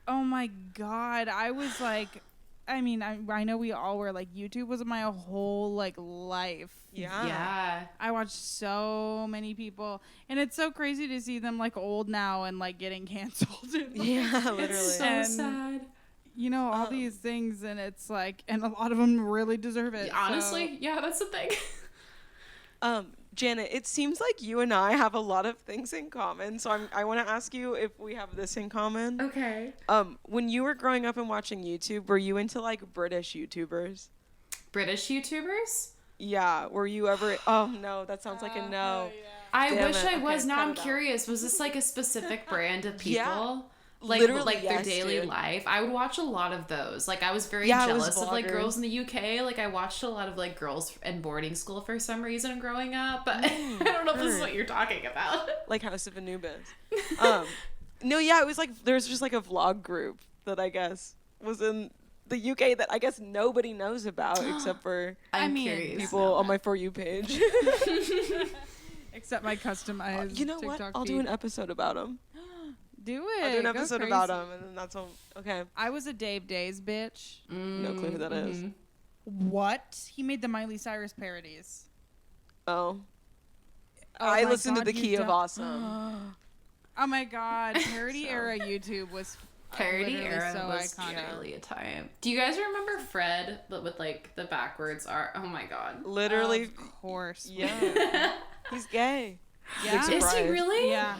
C: oh my god, I was like, I mean, I know we all were like, YouTube was my whole like life.
D: Yeah.
B: Yeah.
C: I watched so many people, and it's so crazy to see them like old now and like getting canceled. And, like,
D: Yeah, literally.
B: It's so
C: And-
B: sad.
C: all these things, and it's like, and a lot of them really deserve it.
B: Honestly, yeah, that's the thing.
D: Janet, it seems like you and I have a lot of things in common. So I want to ask you if we have this in common.
B: Okay.
D: When you were growing up and watching YouTube, were you into like British YouTubers?
B: British YouTubers?
D: Yeah. Were you ever? Oh no, that sounds like a no.
B: I
D: Damn
B: wish
D: it.
B: I was.
D: Okay,
B: Now
D: cut
B: I'm
D: it out.
B: curious. Was this like a specific brand of people?
D: Yeah.
B: Like,
D: Literally,
B: like their
D: yes,
B: daily
D: dude.
B: life. I would watch a lot of those. Like, I was very
D: Yeah, it was
B: jealous of like
D: vloggers.
B: girls in the UK. Like, I watched a lot of like girls in boarding school for some reason growing up. But I don't know if this is
D: heard.
B: what you're talking about.
D: Like House of Anubis. No, yeah, it was like there's just like a vlog group that I guess was in the UK that I guess nobody knows about except for
B: I'm
C: mean,
B: curious.
D: people on my For You page.
C: except my customized.
D: You know what?
C: TikTok
D: I'll do an episode about them.
C: Do it.
D: I'll do an
C: Go
D: episode about
C: crazy.
D: them, and then that's all. Okay.
C: I was a Dave Days bitch.
D: No clue who that is.
B: Mhm.
C: What? He made the Miley Cyrus parodies.
D: Oh.
C: Oh
D: I
C: my
D: listened to
C: God,
D: The
C: you
D: Key of
C: don't-
D: Awesome.
C: Oh my god, parody era YouTube was
B: Parody
C: literally
B: era
C: so
B: was
C: iconic.
B: truly a time. Do you guys remember Fred, but with like the backwards art? Oh my god.
D: Literally.
C: Of course.
D: Yeah. He's gay.
C: Yeah.
D: Big
B: Is he
D: surprise.
B: really?
C: Yeah.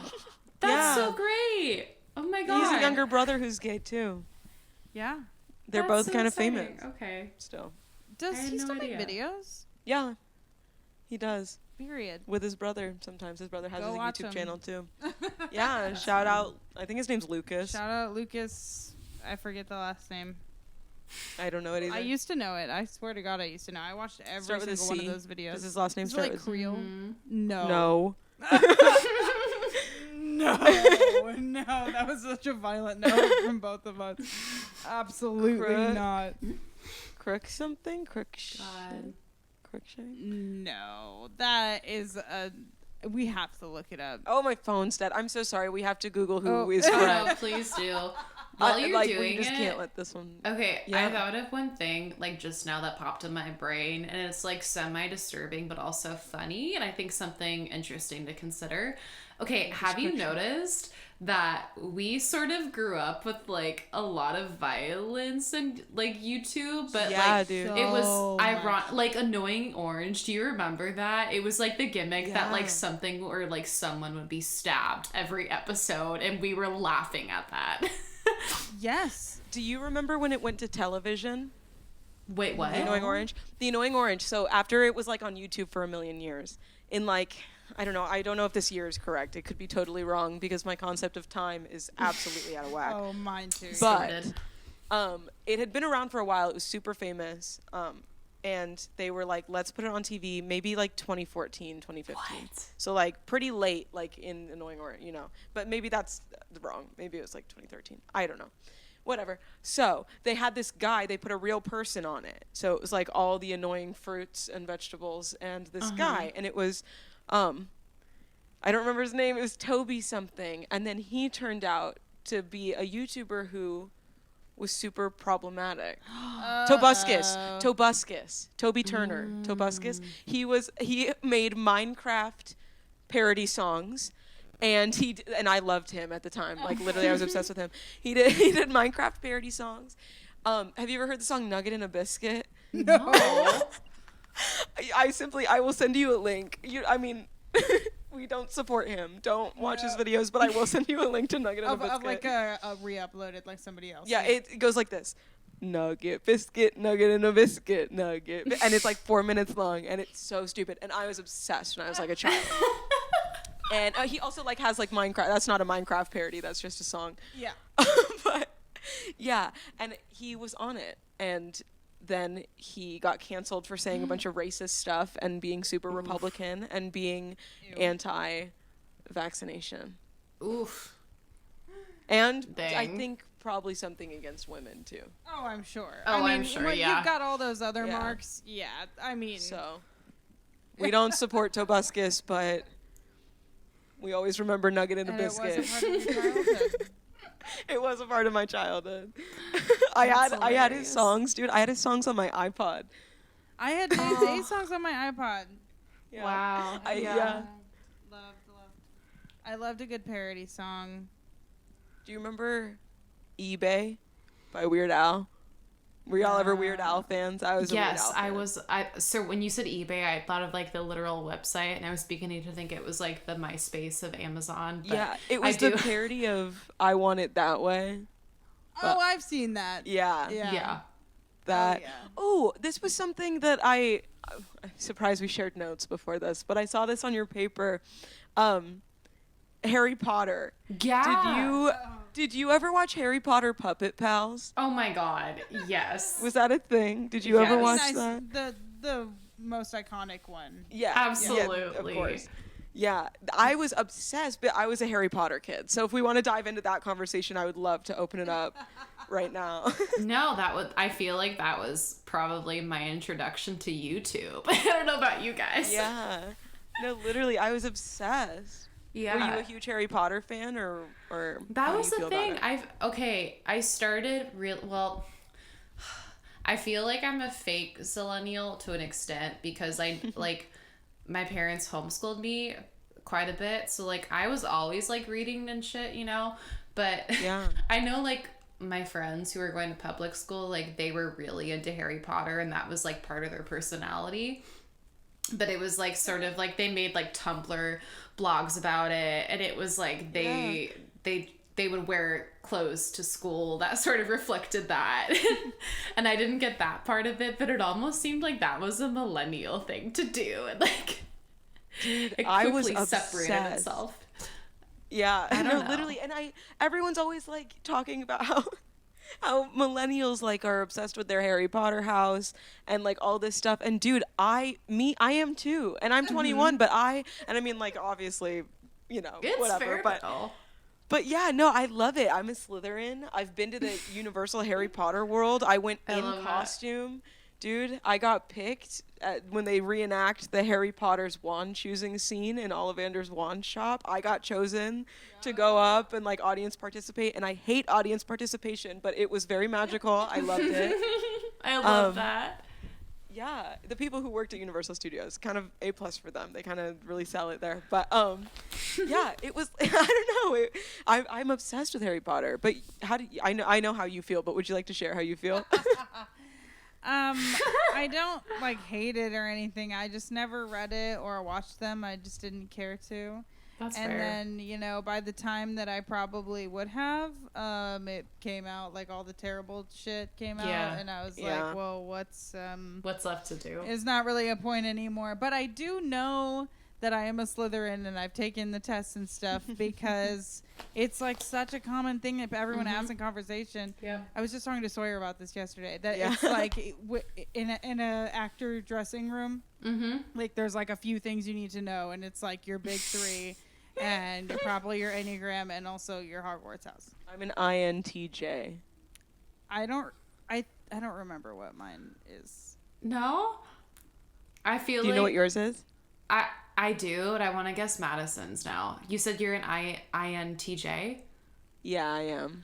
B: That's
D: Yeah.
B: so great. Oh my god.
D: He's a younger brother who's gay too.
C: Yeah.
D: They're
B: That's
D: both
B: so
D: kind of
B: exciting.
D: famous
B: Okay.
D: still.
C: Does
B: I had
C: he
B: no
C: still make
B: idea.
C: videos?
D: Yeah. He does.
C: Period.
D: With his brother sometimes. His brother has
C: Go
D: a
C: watch
D: YouTube
C: him.
D: channel too. Yeah, shout out. I think his name's Lucas.
C: Shout out Lucas. I forget the last name.
D: I don't know it either.
C: I used to know it. I swear to God, I used to know. I watched every
D: Start with a
C: single one of
D: C.
C: those videos.
D: Does his last name
C: Is it
D: start
C: like
D: with
C: Creole?
B: Mhm.
C: No.
D: No.
C: No, no, that was such a violent no from both of us. Absolutely
D: Crook.
C: not.
D: Crook something? Crook
B: God.
D: Crookshank?
C: No, that is a. We have to look it up.
D: Oh, my phone's dead. I'm so sorry. We have to Google who is
B: Oh,
D: Fred.
B: no, please do. While you're
D: like,
B: doing
D: we just
B: it,
D: can't let this one.
B: okay,
D: Yeah.
B: I thought of one thing like just now that popped in my brain, and it's like semi-disturbing but also funny, and I think something interesting to consider. Okay, have you noticed that we sort of grew up with like a lot of violence and like YouTube, but
D: Yeah,
B: like
D: dude.
B: it was
C: So
B: ironic, like Annoying Orange. Do you remember that? It was like the gimmick that
D: Yeah.
B: like something or like someone would be stabbed every episode, and we were laughing at that.
C: Yes.
D: Do you remember when it went to television?
B: Wait, what?
D: The Annoying Orange? The Annoying Orange. So after it was like on YouTube for a million years, in like, I don't know if this year is correct. It could be totally wrong because my concept of time is absolutely out of whack.
C: Oh, mine too.
D: But
B: Sorted.
D: it had been around for a while. It was super famous. And they were like, let's put it on TV, maybe like 2014, 2015.
B: What?
D: So like pretty late, like in Annoying Orange, you know. But maybe that's wrong. Maybe it was like 2013. I don't know. Whatever. So they had this guy, they put a real person on it. So it was like all the annoying fruits and vegetables and this guy. And it was, I don't remember his name. It was Toby something. And then he turned out to be a YouTuber who was super problematic. Tobuscus. Toby Turner. Tobuscus. He made Minecraft parody songs. And I loved him at the time. Like literally, I was obsessed with him. He did Minecraft parody songs. Have you ever heard the song "Nugget in a Biscuit"?
C: No.
D: I will send you a link. We don't support him. Don't watch his videos, but I will send you a link to "Nugget in a Biscuit."
C: Of like a re-uploaded like somebody else.
D: Yeah, it goes like this. Nugget, biscuit, nugget in a biscuit, nugget. And it's like 4 minutes long, and it's so stupid. And I was obsessed when I was like a child. And he also like has like Minecraft. That's not a Minecraft parody. That's just a song.
C: Yeah.
D: But yeah, and he was on it. And then he got canceled for saying a bunch of racist stuff and being super Republican and being anti-vaccination.
B: Oof.
D: And I
B: Dang.
D: think probably something against women too.
C: Oh, I'm sure.
B: Oh, I'm sure,
C: when
B: yeah.
C: You've got all those other
D: Yeah.
C: marks. Yeah. I mean.
D: So we don't support Tobuscus, but we always remember Nugget in a
C: and
D: Biscuit.
C: It was a part of your childhood.
D: It was a part of my childhood. I
B: That's
D: had his
B: hilarious.
D: songs, dude. I had his songs on my iPod.
C: I had Jayce's songs on my iPod.
D: Yeah.
B: Wow.
D: Yeah.
C: Loved. I loved a good parody song.
D: Do you remember eBay by Weird Al? Were y'all ever Weird Al fans? I was a Weird Al
B: Yes,
D: fan.
B: I was. So when you said eBay, I thought of like the literal website, and I was beginning to think it was like the MySpace of Amazon. But
D: Yeah, it was
B: I
D: the
B: do-
D: parody of I Want It That Way.
C: Oh, I've seen that.
D: Yeah.
B: Yeah.
D: That.
C: yeah.
D: Oh, this was something that I'm surprised we shared notes before this, but I saw this on your paper. Harry Potter.
B: Yeah.
D: Did you ever watch Harry Potter Puppet Pals?
B: Oh my God. Yes.
D: Was that a thing? Did you ever
B: Yes.
D: watch
C: Nice,
D: that?
C: the most iconic one.
D: Yeah.
B: Absolutely.
D: Yeah, of course. Yeah, I was obsessed, but I was a Harry Potter kid. So if we want to dive into that conversation, I would love to open it up right now.
B: No, I feel like that was probably my introduction to YouTube. I don't know about you guys.
D: Yeah. No, literally, I was obsessed.
B: Yeah.
D: Were you a huge Harry Potter fan, or
B: That
D: how do
B: was
D: you
B: the
D: feel
B: thing.
D: about it?
B: I started well, I feel like I'm a fake Zillennial to an extent because I like my parents homeschooled me quite a bit. So, like, I was always, like, reading and shit, you know? But
D: Yeah.
B: I know, like, my friends who were going to public school, like, they were really into Harry Potter, and that was, like, part of their personality. But it was, like, sort of, like, they made, like, Tumblr blogs about it, and it was, like, they would wear clothes to school that sort of reflected that. And I didn't get that part of it, but it almost seemed like that was a millennial thing to do, and, like,
D: Dude,
B: it
D: I was
B: quickly separated
D: obsessed.
B: itself.
D: Yeah,
B: I don't know.
D: literally, and everyone's always like talking about how millennials like are obsessed with their Harry Potter house and like all this stuff. And dude, I am too, and I'm 21, but I mean, like, obviously, you know,
B: It's
D: whatever,
B: fair,
D: but
B: though.
D: but yeah, no, I love it. I'm a Slytherin. I've been to the Universal Harry Potter world. I went
B: I
D: in
B: love that.
D: costume. Dude, I got picked when they reenact the Harry Potter's wand choosing scene in Ollivander's wand shop. I got chosen to go up and like audience participate, and I hate audience participation, but it was very magical. I loved it.
B: I love that.
D: Yeah, the people who worked at Universal Studios, kind of A+ for them. They kind of really sell it there. But yeah, it was. I don't know. I'm obsessed with Harry Potter. But how do you, I know how you feel? But would you like to share how you feel?
C: I don't like hate it or anything. I just never read it or watched them. I just didn't care to.
B: That's
C: and
B: fair.
C: then, you know, by the time that I probably would have, it came out, like, all the terrible shit came
B: Yeah.
C: out, and I was
D: Yeah.
C: like, well, what's
B: left to do?
C: is not really a point anymore. But I do know that I am a Slytherin, and I've taken the tests and stuff because it's like such a common thing that everyone asks in conversation.
B: Yeah.
C: I was just talking to Sawyer about this yesterday. That
D: Yeah.
C: it's like in a actor dressing room, like there's like a few things you need to know, and it's like your big three, and probably your Enneagram, and also your Hogwarts house.
D: I'm an INTJ.
C: I don't remember what mine is.
B: No? I feel
D: Do you
B: like...
D: know what yours is?
B: I do, and I want to guess Maddison's now. You said you're an INTJ?
D: Yeah, I am.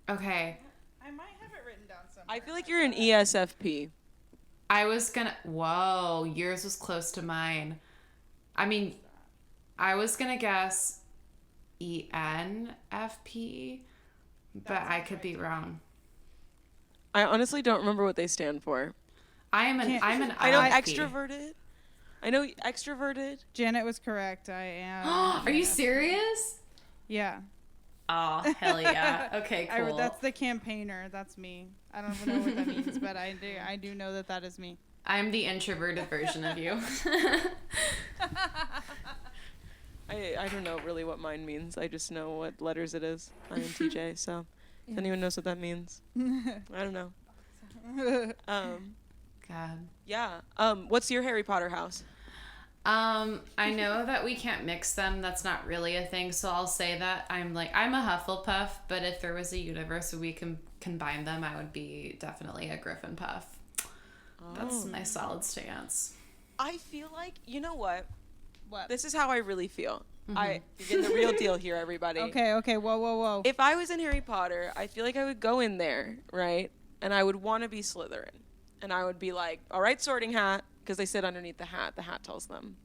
B: Okay.
C: I might have it written down somewhere.
D: I feel like you're an ESFP.
B: I was gonna... Whoa, yours was close to mine. I mean, I was gonna guess ENFP, but I could be wrong.
D: I honestly don't remember what they stand for.
B: I'm an
D: I know
B: IFP.
D: extroverted. I know extroverted.
C: Janet was correct. I am.
B: Are you serious?
C: Yeah.
B: Oh, hell yeah. Okay, cool.
C: That's the campaigner. That's me. I don't know what that means, but I do know that is me.
B: I'm the introverted version of you.
D: I don't know really what mine means. I just know what letters it is. INTJ. So if anyone knows what that means, I don't know.
B: God.
D: Yeah. What's your Harry Potter house?
B: I know that we can't mix them. That's not really a thing. So I'll say that I'm a Hufflepuff, but if there was a universe where we can combine them, I would be definitely a Griffin Puff. That's my solid stance.
D: I feel like, you know what?
C: What?
D: This is how I really feel. You're getting the real deal here, everybody.
C: Okay. Whoa.
D: If I was in Harry Potter, I feel like I would go in there, right? And I would want to be Slytherin. And I would be like, all right, Sorting Hat, because they sit underneath the hat. The hat tells them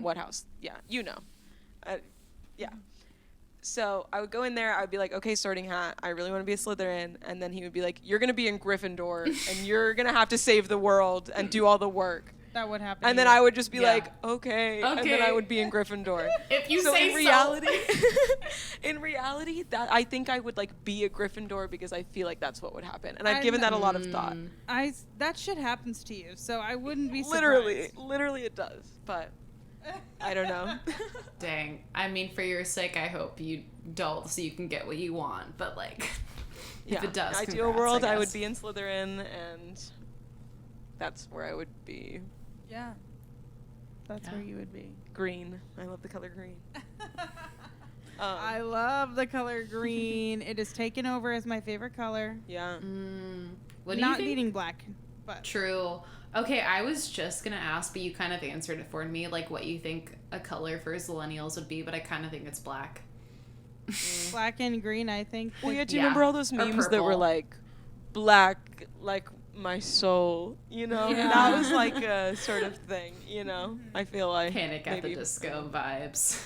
D: what house. Yeah, you know. Yeah. So I would go in there. I would be like, okay, Sorting Hat, I really want to be a Slytherin. And then he would be like, you're going to be in Gryffindor, and you're going to have to save the world and do all the work.
C: That would happen.
D: And then I would just be like, okay. And then
B: Okay.
D: I would be in Gryffindor.
B: If you
D: So
B: say
D: in reality, in reality, that I think I would like be a Gryffindor because I feel like that's what would happen. And I've given that a lot of thought.
C: That shit happens to you, so I wouldn't be surprised.
D: Literally it does. But I don't know.
B: Dang. I mean, for your sake, I hope you don't, so you can get what you want. But like, if it does,
D: in ideal
B: congrats,
D: world, I would
B: guess.
D: be in Slytherin, and that's where I would be.
C: Yeah. That's where you would be.
D: Green. I love the color green.
C: I love the color green. It is taken over as my favorite color.
D: Yeah.
B: What do
C: Not
B: you think?
C: beating black, but
B: True. Okay, I was just gonna ask, but you kind of answered it for me, like what you think a color for Zillennials would be, but I kind of think it's black.
C: black and green, I think.
D: Well, yeah, do you
B: Yeah.
D: remember all those
B: Or
D: memes that were
B: purple.
D: like, black, like my soul, you know?
C: Yeah.
D: That was like a sort of thing, you know? I feel like
B: Panic at the
D: maybe-
B: Disco vibes.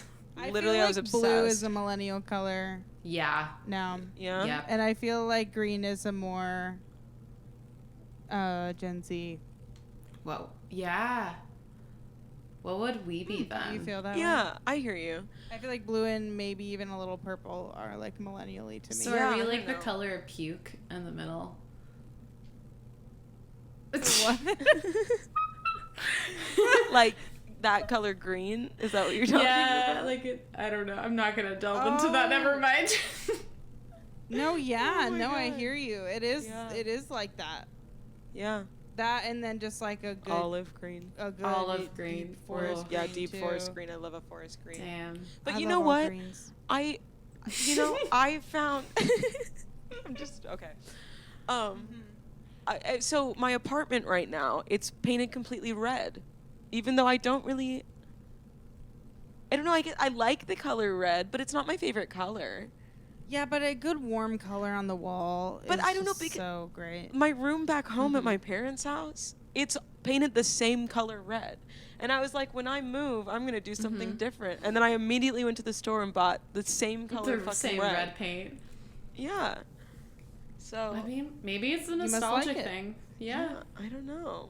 D: Literally, I was obsessed.
C: Blue is a millennial color
B: Yeah.
C: now.
D: Yeah.
B: Yep.
C: And I feel like green is a more Gen Z.
B: Whoa. Yeah. What would we be then?
C: Do you feel that way?
D: Yeah, I hear you.
C: I feel like blue and maybe even a little purple are like millennially to me.
B: So
D: Yeah,
B: are we
D: I
B: like the
D: know.
B: color of puke in the middle?
C: What?
D: Like that color green? Is that what you're talking about?
B: like I don't know. I'm not gonna delve into that. Never mind.
C: No, yeah,
D: Oh my
C: no, I
D: God.
C: hear you. It is
D: Yeah.
C: it is like that.
D: Yeah.
C: That and then just like a good
D: Olive green.
C: a good
B: Olive green.
C: deep forest
B: Oh.
D: Yeah,
C: green,
D: deep
C: too.
D: forest green. I love a forest green.
B: Damn.
D: But
C: I
D: you
C: love
D: know
C: all
D: what?
C: greens.
D: I found. I'm just okay. So my apartment right now, it's painted completely red, even though I don't really. I don't know. I like the color red, but it's not my favorite color.
C: Yeah, but a good warm color on the wall
D: But
C: is
D: I don't know,
C: just
D: because
C: so great.
D: My room back home at my parents' house, it's painted the same color red. And I was like, when I move, I'm going to do something different. And then I immediately went to the store and bought the same color
B: The
D: fucking
B: same red paint.
D: Yeah. So,
B: I mean, maybe it's a
C: must like
B: nostalgic
C: it.
B: thing. Yeah.
D: I don't know.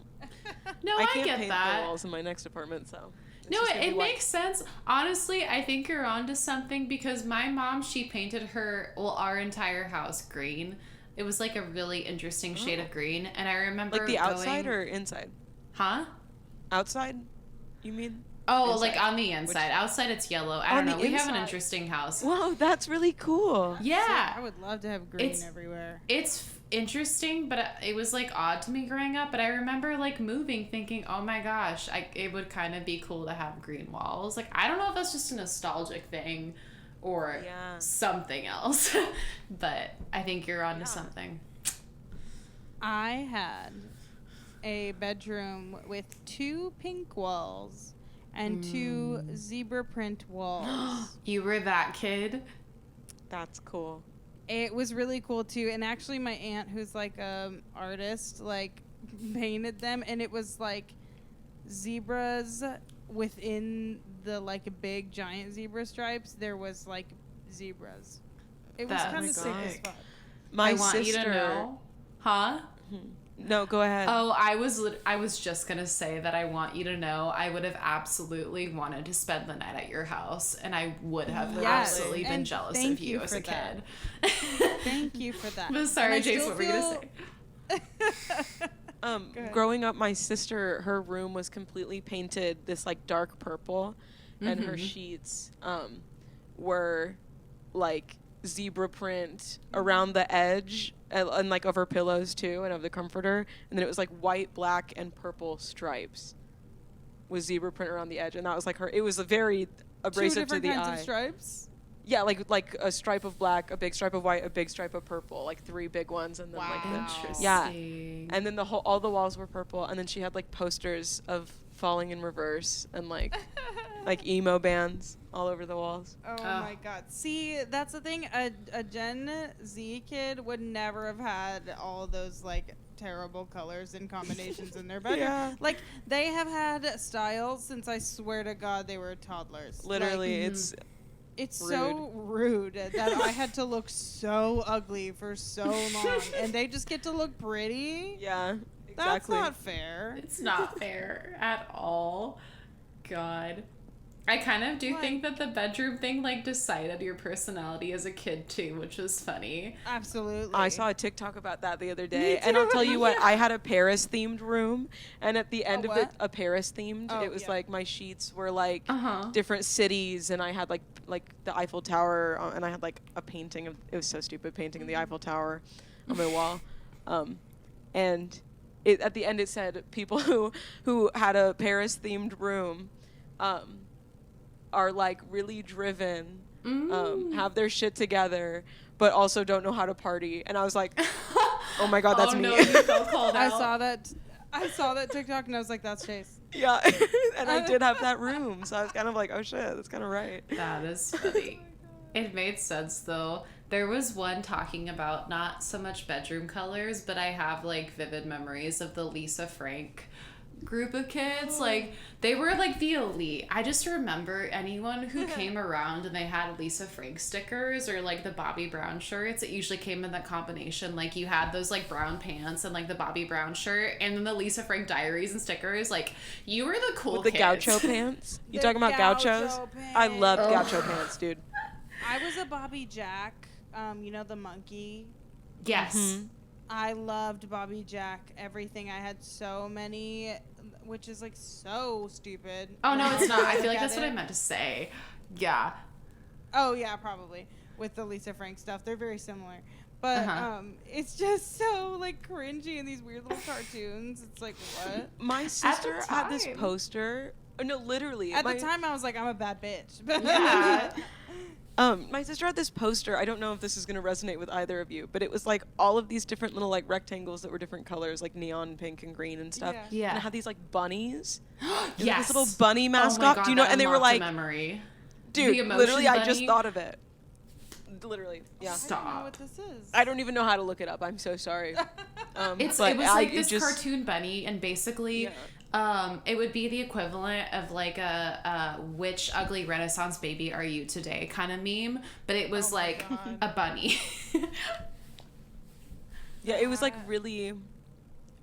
B: No,
D: I
B: I
D: can't
B: get
D: paint
B: that.
D: the walls in my next apartment, so. it's
B: No,
D: just gonna be
B: it
D: white.
B: makes sense. Honestly, I think you're onto something because my mom, she painted our entire house green. It was like a really interesting shade of green. And I remember
D: Like the outside
B: going,
D: or inside?
B: Huh?
D: Outside, you mean?
B: Oh,
D: Inside.
B: like on the inside. Outside it's yellow. I
D: On
B: don't know.
D: the
B: We have an
D: inside.
B: interesting house.
D: Wow, that's really cool.
B: Yeah.
C: I would love to have green
B: It's-
C: everywhere.
B: It's interesting, but it was like odd to me growing up. But I remember like moving thinking, oh my gosh, it would kind of be cool to have green walls. Like, I don't know if that's just a nostalgic thing or
D: Yeah.
B: something else. But I think you're onto something.
C: I had a bedroom with 2 pink walls and 2 zebra print walls.
B: You were that kid?
D: That's cool.
C: It was really cool too, and actually my aunt, who's like artist, like painted them, and it was like zebras within the like big giant zebra stripes. There was like zebras. It was
B: That's
C: kind of sick as
D: sick.
C: fuck.
D: My
B: I want
D: sister.
B: you to know. Huh?
D: No, go ahead.
B: Oh, I was just gonna say that I want you to know I would have absolutely wanted to spend the night at your house, and I would have
C: Yes,
B: absolutely been
C: and
B: jealous
C: thank
B: of you
C: you
B: as
C: for
B: a
C: that.
B: kid.
C: Thank you for that.
B: But sorry,
C: And I
B: Jayce,
C: still
B: what were you gonna
C: feel-
B: say?
C: ahead.
D: Growing up, my sister, her room was completely painted this like dark purple, and her sheets were like zebra print around the edge and like of her pillows too, and of the comforter, and then it was like white, black, and purple stripes with zebra print around the edge, and that was like her. It was a very
C: 2
D: abrasive to
C: different
D: the
C: kinds
D: eye.
C: of stripes.
D: Yeah, like a stripe of black, a big stripe of white, a big stripe of purple, like 3 big ones, and then like the
B: Interesting.
D: yeah, and then all the walls were purple, and then she had like posters of Falling in Reverse and like emo bands all over the walls.
C: Oh my god. See, that's the thing. A Gen Z kid would never have had all those like terrible colors and combinations in their bedroom.
D: Yeah.
C: Like they have had styles since I swear to God they were toddlers.
D: Literally,
C: Like, it's so rude that I had to look so ugly for so long, and they just get to look pretty.
D: Yeah,
C: That's
D: exactly.
C: not fair.
B: It's not fair at all. God. I kind of do think that the bedroom thing like decided your personality as a kid too, which was funny.
C: Absolutely.
D: I saw a TikTok about that the other day, and I'll tell you what, I had a Paris themed room, and at the end of it,
C: what?
D: a Paris themed.
C: Oh,
D: It was
C: yeah.
D: like my sheets were like
B: Uh-huh.
D: different cities, and I had like the Eiffel Tower, and I had like a painting of, it was so stupid, painting of the Eiffel Tower on my wall, and at the end it said people who had a Paris themed room, are like really driven, have their shit together, but also don't know how to party. And I was like, oh my god, that's
B: oh,
D: me.
B: No, you felt called
C: I
B: out.
C: saw that TikTok and I was like, that's Jayce.
D: Yeah, and I did have that room, so I was kind of like, oh shit, that's kind of right.
B: That is funny. It made sense though. There was one talking about not so much bedroom colors, but I have like vivid memories of the Lisa Frank group of kids. Like, they were like the elite. I just remember anyone who came around and they had Lisa Frank stickers or like the Bobby Brown shirts. It usually came in that combination. Like, you had those like brown pants and like the Bobby Brown shirt and then the Lisa Frank diaries and stickers. Like, you were the cool
D: With the
B: kids.
D: gaucho pants. You
C: The
D: talking about gauchos?
C: gaucho
D: I
C: pants.
D: love gaucho pants, dude.
C: I was a Bobby Jack. You know, the monkey.
B: Yes.
D: Mhm.
C: I loved Bobby Jack. Everything. I had so many, which is like so stupid.
B: Oh, no, it's not. I feel
C: Look
B: like
C: at
B: that's what
C: it.
B: I meant to say. Yeah.
C: Oh yeah, probably with the Lisa Frank stuff. They're very similar, but
B: Uh-huh.
C: it's just so like cringy in these weird little cartoons. It's like what?
D: My sister had this
B: time.
D: poster. No, literally.
C: At the time, I was like, I'm a bad bitch.
B: Yeah.
D: My sister had this poster. I don't know if this is going to resonate with either of you, but it was like all of these different little like rectangles that were different colors, like neon pink and green and stuff.
C: Yeah.
B: Yeah.
D: And it had these like bunnies.
B: Yes.
D: This little bunny
B: Oh my
D: mascot.
B: God,
D: Do you know?
B: that
D: And they were
B: unlocked a
D: like,
B: memory.
D: dude,
B: The emotion
D: literally, I just
B: bunny.
D: thought of it. Literally, yeah.
C: I don't know what
B: Stop.
C: this is.
D: I don't even know how to look it up. I'm so sorry.
B: It was
D: but
B: like
D: it
B: this
D: just-
B: cartoon bunny, and basically,
D: Yeah.
B: it would be the equivalent of like a which ugly Renaissance baby are you today kind of meme, but it was
C: Oh my
B: like
C: God.
B: a bunny.
D: Yeah, it was like really,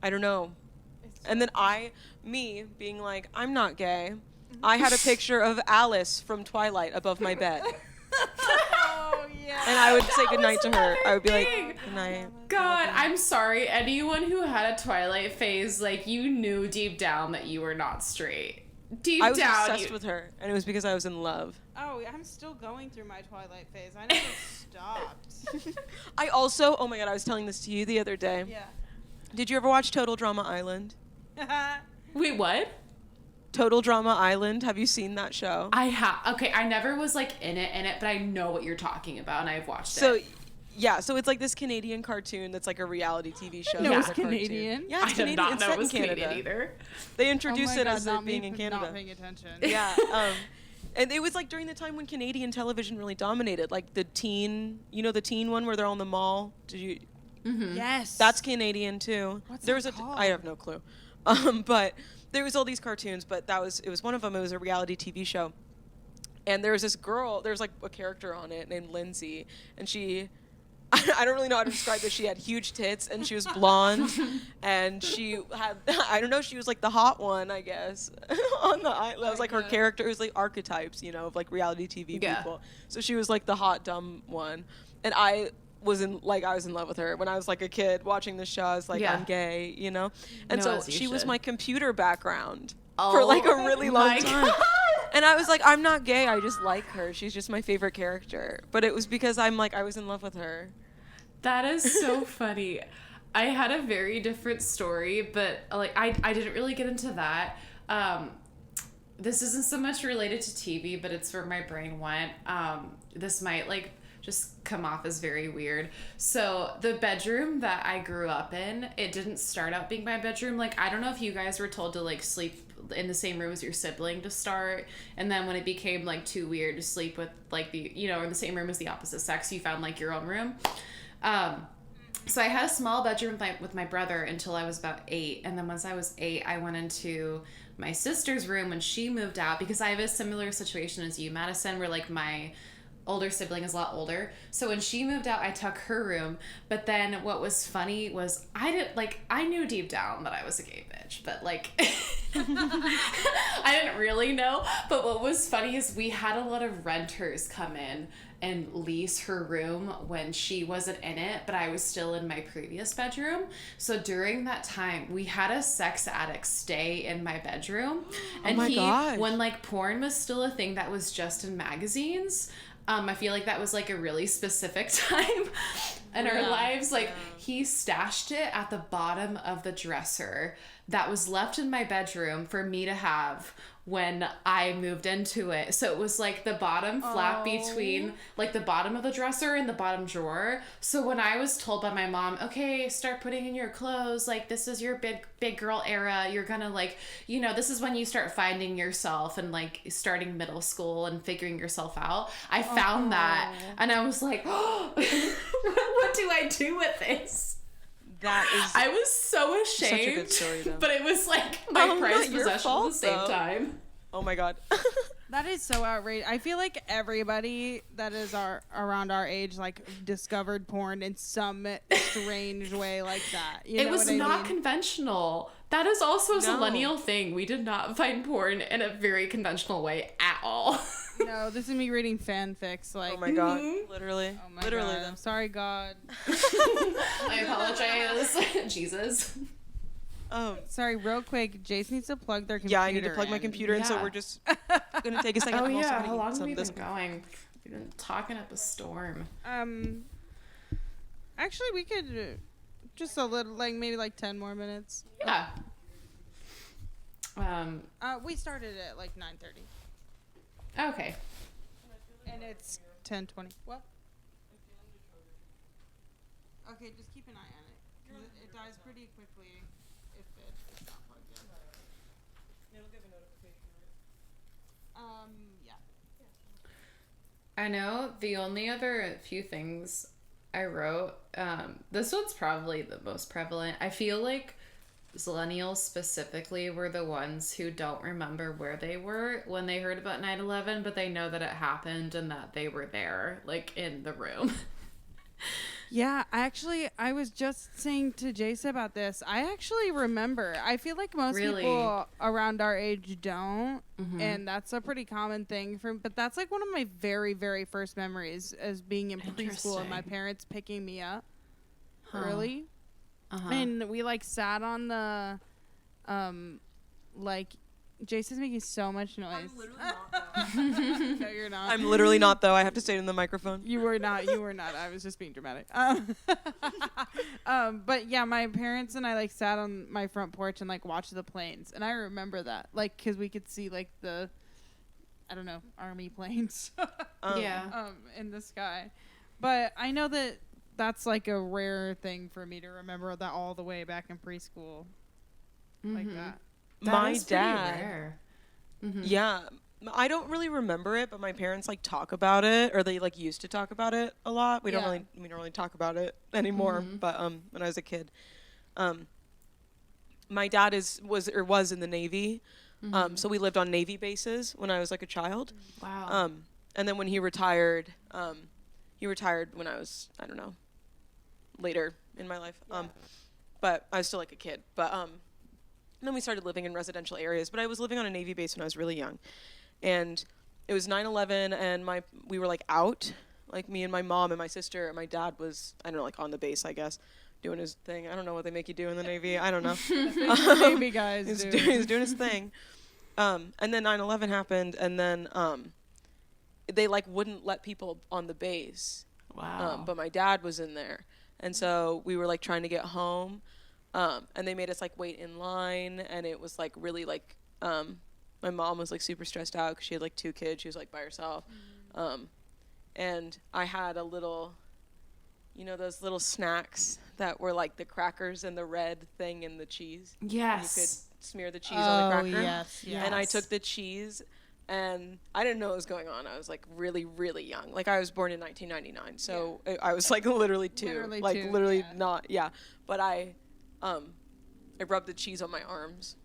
D: I don't know. And then me being like, I'm not gay. I had a picture of Alice from Twilight above my bed.
C: Oh yeah.
D: And I would say goodnight to her. I would be like,
B: thing.
D: good night.
B: God, I'm sorry. Anyone who had a Twilight phase, like, you knew deep down that you were not straight. Deep
D: I was
B: down,
D: obsessed with her, and it was because I was in love.
C: Oh, I'm still going through my Twilight phase. I never stopped.
D: I also, oh my god, I was telling this to you the other day.
C: Yeah.
D: Did you ever watch Total Drama Island?
B: Wait, what?
D: Total Drama Island. Have you seen that show?
B: I have. Okay, I never was like in it, but I know what you're talking about, and I've watched
D: So,
B: it.
D: yeah, so it's like this Canadian cartoon that's like a reality TV show.
C: know
D: that's
C: it's
D: a cartoon.
C: Canadian.
D: Yeah,
B: I
D: it's
B: did
D: Canadian.
B: not
D: It's
B: know
D: set
B: it was
D: in Canada.
B: Canadian either.
D: They introduced it
C: God,
D: as
C: not
D: it being
C: me
D: in
C: not
D: Canada.
C: paying attention.
D: Yeah, and it was like during the time when Canadian television really dominated, like the teen, the teen one where they're all in the mall. Did you?
C: Yes.
D: That's Canadian too.
C: What's
D: there
C: that
D: was
C: called?
D: I have no clue. But there was all these cartoons, but it was one of them. It was a reality TV show, and there was this girl. There was like a character on it named Lindsay, and she. I don't really know how to describe this. She had huge tits and she was blonde, and she had I don't know. She was like the hot one, I guess, on the island. That was like her character. It was like archetypes, of like reality TV
B: Yeah.
D: people. So she was like the hot dumb one, and I was in love with her when I was like a kid watching the show. I was like,
B: Yeah.
D: I'm gay, And
B: No,
D: so
B: as you
D: she was
B: should.
D: my computer background
B: Oh,
D: for like a really long
B: my
D: time.
B: God.
D: And I was like, I'm not gay. I just like her. She's just my favorite character. But it was because I was in love with her.
B: That is so funny. I had a very different story, but like I didn't really get into that. This isn't so much related to TV, but it's where my brain went. This might like just come off as very weird. So the bedroom that I grew up in, it didn't start out being my bedroom. Like, I don't know if you guys were told to like sleep in the same room as your sibling to start, and then when it became like too weird to sleep with like the in the same room as the opposite sex, you found like your own room. So I had a small bedroom with my brother until I was about 8. And then once I was 8, I went into my sister's room when she moved out, because I have a similar situation as you, Madison, where like my older sibling is a lot older. So when she moved out, I took her room. But then what was funny was I knew deep down that I was a gay bitch, but like I didn't really know. But what was funny is we had a lot of renters come in and lease her room when she wasn't in it, but I was still in my previous bedroom. So during that time, we had a sex addict stay in my bedroom. And
D: my gosh.
B: when like porn was still a thing that was just in magazines, I feel like that was like a really specific time in our lives. Like he stashed it at the bottom of the dresser that was left in my bedroom for me to have when I moved into it. So it was like the bottom flap between like the bottom of the dresser and the bottom drawer. So when I was told by my mom, okay, start putting in your clothes, like this is your big girl era, you're gonna like, this is when you start finding yourself and like starting middle school and figuring yourself out. I found that and I was like, oh, what do I do with this?
D: That is
B: I was so
D: such a
B: ashamed,
D: good story, though.
B: but it was like my
D: Oh,
B: prized
D: not your
B: possession
D: fault,
B: at the same
D: though.
B: time.
D: Oh my god.
C: That is so outrageous. I feel like everybody that is around our age like discovered porn in some strange way like that. You
B: It
C: know
B: was
C: what I
B: not
C: mean?
B: conventional. That is also a
D: No.
B: Zillennial thing. We did not find porn in a very conventional way at all.
C: No, this is me reading fanfics. Like,
D: Oh my god.
B: Mhm.
D: Literally.
C: oh my
D: Literally
C: God.
D: though.
C: I'm sorry, God.
B: I apologize. Jesus.
C: Sorry, real quick. Jayce needs to plug their computer.
D: Yeah, I need to plug my
C: in.
D: computer in, so
B: Yeah.
D: we're just gonna take a second.
B: Oh
D: I'm also
B: yeah,
D: gonna
B: how
D: eat
B: long have
D: some
B: we been
D: biscuits.
B: going? We've been talking up a storm.
C: Actually, we could just a little, like maybe like 10 more minutes.
B: Yeah.
C: We started at like 9:30,
B: Okay.
C: and it's 10:20. What? Okay, just keep an eye on it. 'Cause it dies pretty quickly if it's not plugged in.
D: It'll give a notification,
C: Yeah.
B: I know the only other few things I wrote, this one's probably the most prevalent. I feel like Zillennials specifically were the ones who don't remember where they were when they heard about 9/11, but they know that it happened and that they were there, like, in the room.
C: Yeah, I was just saying to Jayce about this. I actually remember. I feel like most
B: Really?
C: people around our age don't,
B: Mhm.
C: and that's a pretty common thing. But that's like one of my very, very first memories as being in preschool and my
B: Interesting.
C: parents picking me up
B: Huh.
C: early,
B: Uh-huh.
C: and we like sat on the, like. Jayce is making so much noise. No, you're not.
D: I'm literally not though. I have to say it in the microphone.
C: You were not. You were not. I was just being dramatic. But yeah, my parents and I like sat on my front porch and like watched the planes, and I remember that, like, because we could see like the, I don't know, army planes,
B: Yeah.
C: in the sky. But I know that that's like a rare thing for me to remember that all the way back in preschool, like
B: Mhm.
C: that.
D: My
B: is pretty
D: dad.
B: rare. Mhm.
D: Yeah. I don't really remember it, but my parents like talk about it, or they like used to talk about it a lot. We don't really talk about it anymore.
B: Mhm.
D: But when I was a kid, my dad was in the Navy, so we lived on Navy bases when I was like a child.
B: Wow.
D: And then when he retired when I was, I don't know, later in my life. But I was still like a kid. But and then we started living in residential areas. But I was living on a Navy base when I was really young. And it was 9/11, and we were like out, like me and my mom and my sister, and my dad was, I don't know, like on the base, I guess, doing his thing. I don't know what they make you do in the Navy. I don't know.
C: Navy guys
D: He's
C: do.
D: he's doing his thing. And then 9/11 happened, and then they like wouldn't let people on the base.
B: Wow.
D: But my dad was in there, and so we were like trying to get home, and they made us like wait in line, and it was like really like my mom was like super stressed out because she had like 2 kids. She was like by herself, and I had a little, you know, those little snacks that were like the crackers and the red thing and the cheese.
B: Yes.
D: You could smear the cheese on the cracker.
C: yes.
D: And I took the cheese, and I didn't know what was going on. I was like really, really young. Like I was born in 1999, so I was like literally 2,
C: Literally two, yeah.
D: not But I rubbed the cheese on my arms.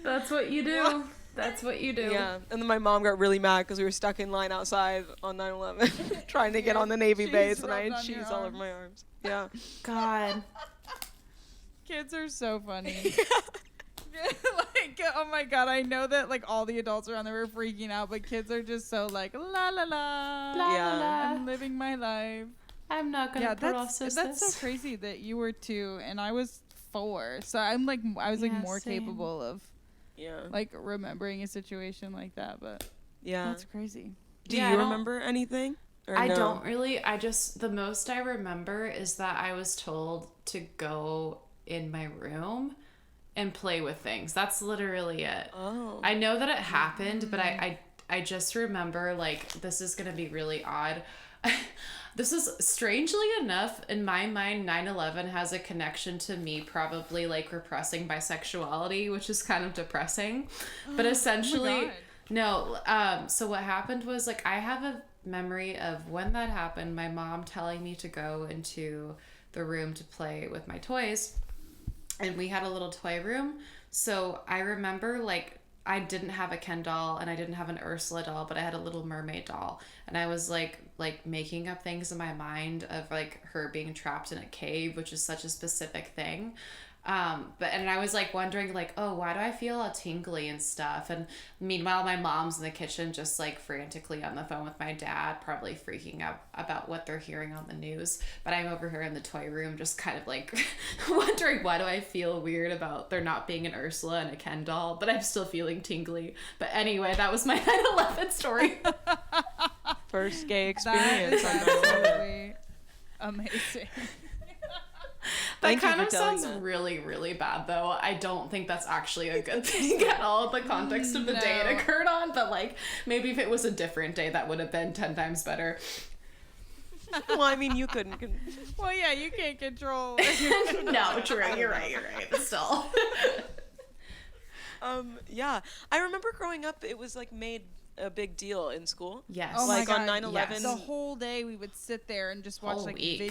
B: That's what you do. That's what you do.
D: Yeah, and then my mom got really mad because we were stuck in line outside on 9/11 trying to get on the Navy
C: Cheese
D: base, and I
C: rubbed
D: had
C: on your
D: cheese all over
C: arms.
D: my arms. Yeah.
B: God.
C: Kids are so funny. Like, oh my God, I know that like all the adults around there were freaking out, but kids are just so like la la la.
D: Yeah.
C: I'm living my life.
B: I'm not gonna process
C: that's
B: this.
C: so crazy that you were 2 and I was 4. So I was like
B: Yeah,
C: more
B: same.
C: capable of
D: Yeah.
C: like remembering a situation like that. But
D: Yeah.
C: that's crazy.
D: Do
B: Yeah, I
D: you
B: don't-
D: remember anything? Or
B: I
D: no?
B: don't really. The most I remember is that I was told to go in my room and play with things. That's literally it.
D: Oh.
B: I know that it happened, but I just remember, like, this is going to be really odd. This is, strangely enough, in my mind, 9/11 has a connection to me probably, like, repressing bisexuality, which is kind of depressing. But essentially...
C: God.
B: No, so what happened was, like, I have memory of when that happened, my mom telling me to go into the room to play with my toys. And we had a little toy room. So I remember, like, I didn't have a Ken doll and I didn't have an Ursula doll, but I had a Little Mermaid doll. And I was like making up things in my mind of like her being trapped in a cave, which is such a specific thing. And I was like wondering like, oh, why do I feel all tingly and stuff? And meanwhile, my mom's in the kitchen just like frantically on the phone with my dad, probably freaking out about what they're hearing on the news. But I'm over here in the toy room just kind of like wondering, why do I feel weird about there not being an Ursula and a Ken doll, but I'm still feeling tingly. But anyway, that was my 9/11 story.
D: First gay
C: That is
D: experience on 9/11.
C: absolutely amazing.
B: That
D: Thank you
B: kind
D: for
B: of
D: telling
B: sounds
D: that.
B: really, really bad, though. I don't think that's actually a good thing at all in the context of the day it
C: No.
B: occurred on. But, like, maybe if it was a different day, that would have been 10 times better.
D: Well, I mean, you couldn't.
C: Well, yeah, you can't control.
B: No, true. You're right. But still.
D: Yeah. I remember growing up, it was, like, made a big deal in school.
B: Yes.
C: Oh my
D: Like, on
C: God,
D: 9/11.
B: yes.
C: The whole day we would sit there and just watch
B: Whole
C: like
B: week.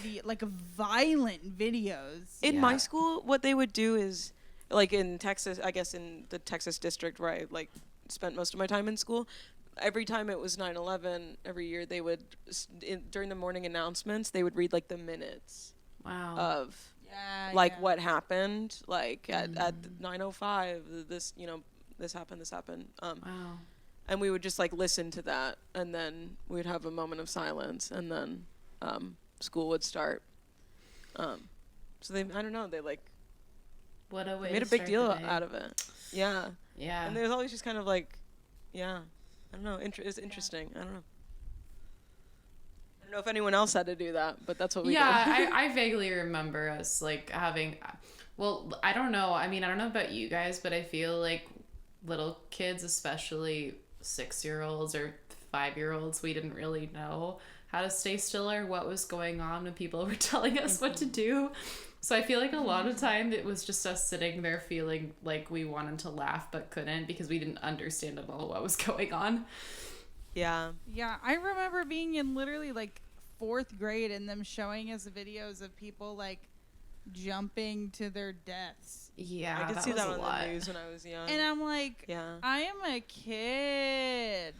C: violent videos.
D: In
B: Yeah.
D: my school, what they would do is, like in Texas, I guess in the Texas district where I like spent most of my time in school, every time it was 9/11, every year they would, during the morning announcements, they would read like the minutes
B: Wow.
D: of
C: Yeah,
D: like
C: yeah.
D: what happened, like at 9:05, this, this happened.
B: Wow.
D: And we would just like listen to that, and then we'd have a moment of silence, and then school would start. So they, I don't know, they like
B: What a way
D: made
B: to
D: a big
B: start
D: deal
B: the day.
D: out of it. Yeah.
B: Yeah.
D: And there's always just kind of like, yeah, I don't know, it's interesting. I don't know. I don't know if anyone else had to do that, but that's what we did.
B: I vaguely remember us like having, well, I don't know. I mean, I don't know about you guys, but I feel like little kids, especially 6-year-olds or 5-year-olds, we didn't really know how to stay still or what was going on when people were telling us what to do. So I feel like a lot of time it was just us sitting there feeling like we wanted to laugh but couldn't because we didn't understand at all what was going on.
D: Yeah.
C: Yeah, I remember being in literally like 4th grade and them showing us videos of people like jumping to their deaths.
B: Yeah,
D: I could
B: that
D: see
B: was
D: that
B: a
D: on
B: lot.
D: the news when I was young.
C: And I'm like,
D: Yeah.
C: I am a kid.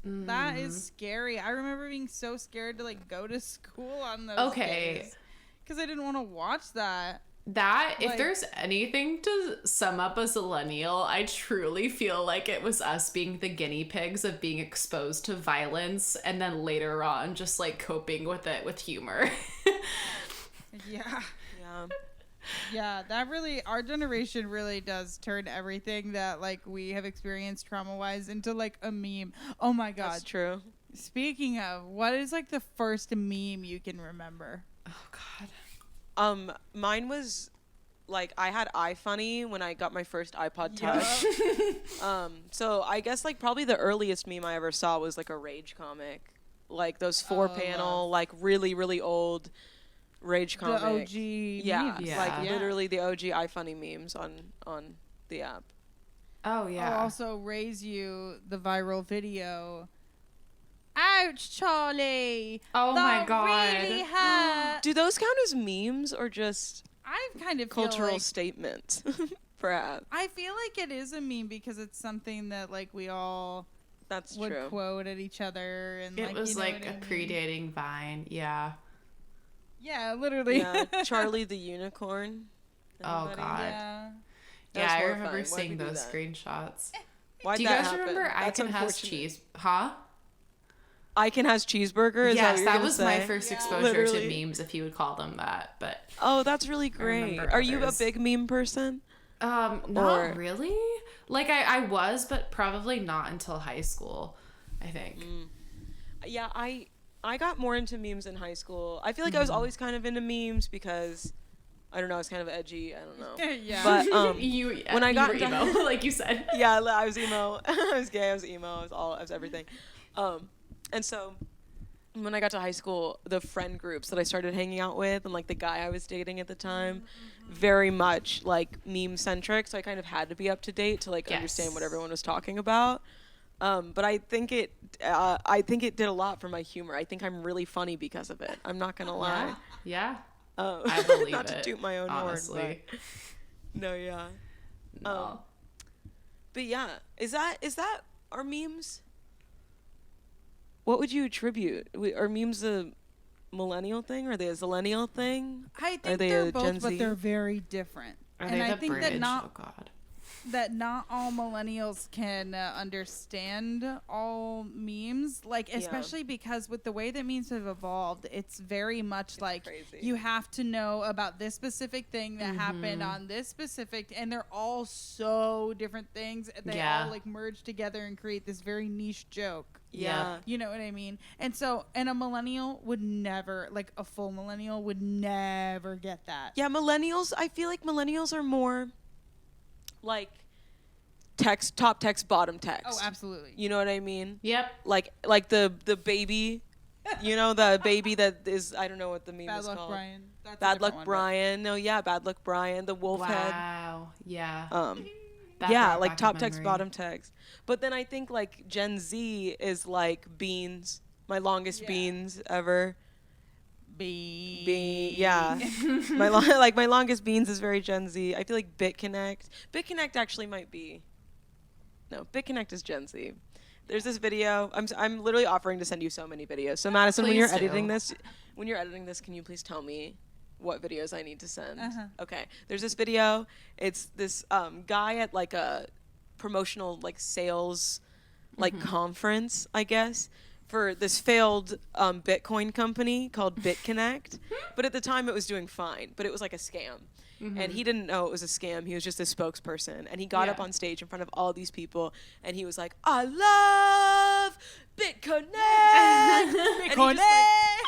C: That is scary. I remember being so scared to like go to school on those days. Because I didn't want to watch that.
B: That, if
C: Like-
B: there's anything to sum up a Zillennial, I truly feel like it was us being the guinea pigs of being exposed to violence and then later on just like coping with it with humor.
C: Yeah.
D: Yeah.
C: Yeah, that really, our generation really does turn everything that like we have experienced trauma-wise into like a meme. Oh my God.
D: That's true.
C: Speaking of, what is like the first meme you can remember?
B: Oh, God.
D: Mine was like I had iFunny when I got my first iPod Touch. So I guess like probably the earliest meme I ever saw was like a Rage comic, like those 4-panel, like really really old Rage comic.
C: The OG
D: Yeah,
C: memes.
B: Yeah.
D: like literally the OG iFunny memes on the app.
B: Oh, yeah.
C: Oh, also raise you the viral video. Ouch, Charlie.
B: Oh,
C: That
B: my God.
C: really hurt.
D: Do those count as memes or just
C: I kind of
D: cultural
C: feel like,
D: statements? Perhaps.
C: I feel like it is a meme because it's something that like we all
D: That's
C: would
D: true.
C: quote at each other, and
B: It
C: like,
B: was
C: you know
B: like
C: what
B: a
C: I mean?
B: predating Vine. Yeah.
C: Yeah, literally.
D: Yeah, Charlie the Unicorn.
B: Oh,
D: Anybody?
B: God.
C: Yeah.
D: That
B: Yeah,
D: was
B: I
D: horrifying.
B: remember
D: Why'd
B: seeing
D: we do
B: those
D: that?
B: screenshots.
D: Why'd
B: Do you
D: that
B: guys
D: happen?
B: remember
D: That's
B: Icon has
D: unfortunate.
B: cheese? Huh?
D: Icon has cheeseburger. Is
B: Yes,
D: that, what
B: that
D: you're
B: was
D: gonna
B: my
D: say?
B: first
C: Yeah.
B: exposure
D: Literally.
B: to memes, if you would call them that. But
D: Oh, that's really great.
B: remember
D: Are you a
B: others.
D: big meme person?
B: not
D: Or-
B: really. Like I was, but probably not until high school, I think.
D: Yeah, I got more into memes in high school. I feel like I was always kind of into memes because I don't know, I was kind of edgy. I don't know.
C: Yeah.
D: But when I
B: you
D: got
B: were
D: into-
B: emo, like you said.
D: yeah, I was emo. I was gay. I was emo. I was everything. And so when I got to high school, the friend groups that I started hanging out with and like the guy I was dating at the time, very much like meme centric. So I kind of had to be up to date to like
B: Yes.
D: understand what everyone was talking about. But I think it did a lot for my humor. I think I'm really funny because of it. I'm not gonna lie.
B: Yeah. I believe
D: not
B: it.
D: to toot my own
B: honestly.
D: horn. But no, yeah.
B: No.
D: But yeah, is that our memes? What would you attribute? Are memes a millennial thing? Are they a Zillennial thing?
C: I
D: Are
C: think
D: they
C: they're
D: a
C: both,
D: Gen
C: but
D: Z?
C: they're very different.
B: Are
C: And
B: they
C: I
B: the
C: think
B: bridge?
C: that not
B: Oh God.
C: all millennials can understand all memes, like especially because with the way that memes have evolved, it's very much like
D: crazy.
C: you have to know about this specific thing that happened on this specific, and they're all so different things. They all like merge together and create this very niche joke.
D: Yeah.
C: You know what I mean? And so, and a millennial would never, like a full millennial would never get that.
D: Yeah, millennials, I feel like millennials are more like top text, bottom text.
C: Oh, absolutely.
D: You know what I mean?
B: Yep.
D: Like the baby, you know, the baby that is, I don't know what the meme
C: Bad
D: is
C: Luck
D: called.
C: Brian. That's a
D: Bad
C: different
D: Luck
C: one, but-
D: Brian. No, yeah, Bad Luck Brian, the wolf head.
B: Wow. Yeah. That
D: Yeah,
B: brought
D: like
B: back a
D: top text,
B: memory.
D: bottom text. But then I think like Gen Z is like beans, my longest beans ever. Yeah. my longest beans is very Gen Z. I feel like BitConnect actually might be. No, BitConnect is Gen Z. There's this video. I'm literally offering to send you so many videos. So Madison, when you're
B: Please do.
D: editing this, can you please tell me what videos I need to send? Okay. There's this video. It's this guy at like a promotional like sales like conference, I guess, for this failed Bitcoin company called BitConnect. But at the time it was doing fine, but it was like a scam. And he didn't know it was a scam. He was just a spokesperson. And he got up on stage in front of all these people and he was like, I love BitConnect.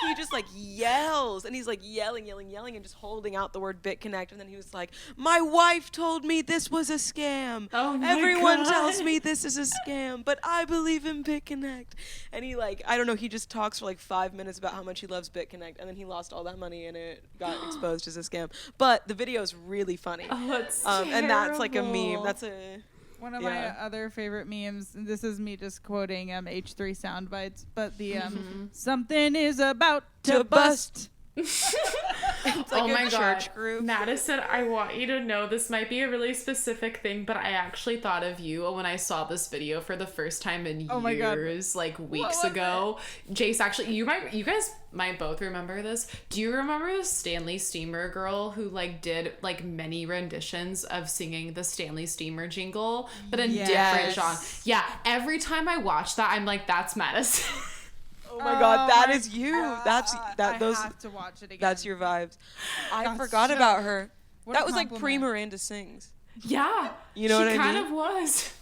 D: And he just like yells. And he's like yelling and just holding out the word BitConnect. And then he was like, my wife told me this was a scam.
B: Oh my
D: Everyone
B: God.
D: tells me this is a scam, but I believe in BitConnect. And he like, I don't know, he just talks for like 5 minutes about how much he loves BitConnect. And then he lost all that money and it got exposed as a scam. But the video is really funny.
B: Oh, that's
D: And that's like a meme.
B: terrible.
D: That's a...
C: One of my other favorite memes, and this is me just quoting H3 sound bites, but the something is about to bust.
D: It's like
B: Oh
D: a
B: my
D: church
B: God.
D: group.
B: Madison, I want you to know this might be a really specific thing, but I actually thought of you when I saw this video for the first time in
C: Oh my God.
B: years, like weeks
C: was
B: ago. Jayce, actually, you guys might both remember this. Do you remember the Stanley Steamer girl who like did like many renditions of singing the Stanley Steamer jingle, but in different genre? Yeah, every time I watch that, I'm like, that's Madison.
D: Oh my God, that
C: my
D: is you.
C: God. I
D: Those.
C: have to watch it again.
D: That's your vibes. I
C: That's
D: forgot
C: so-
D: about her.
C: What
D: That
C: a
D: was like
C: compliment.
D: pre-Miranda Sings.
B: Yeah,
D: You know what I
B: she kind
D: mean?
B: of was.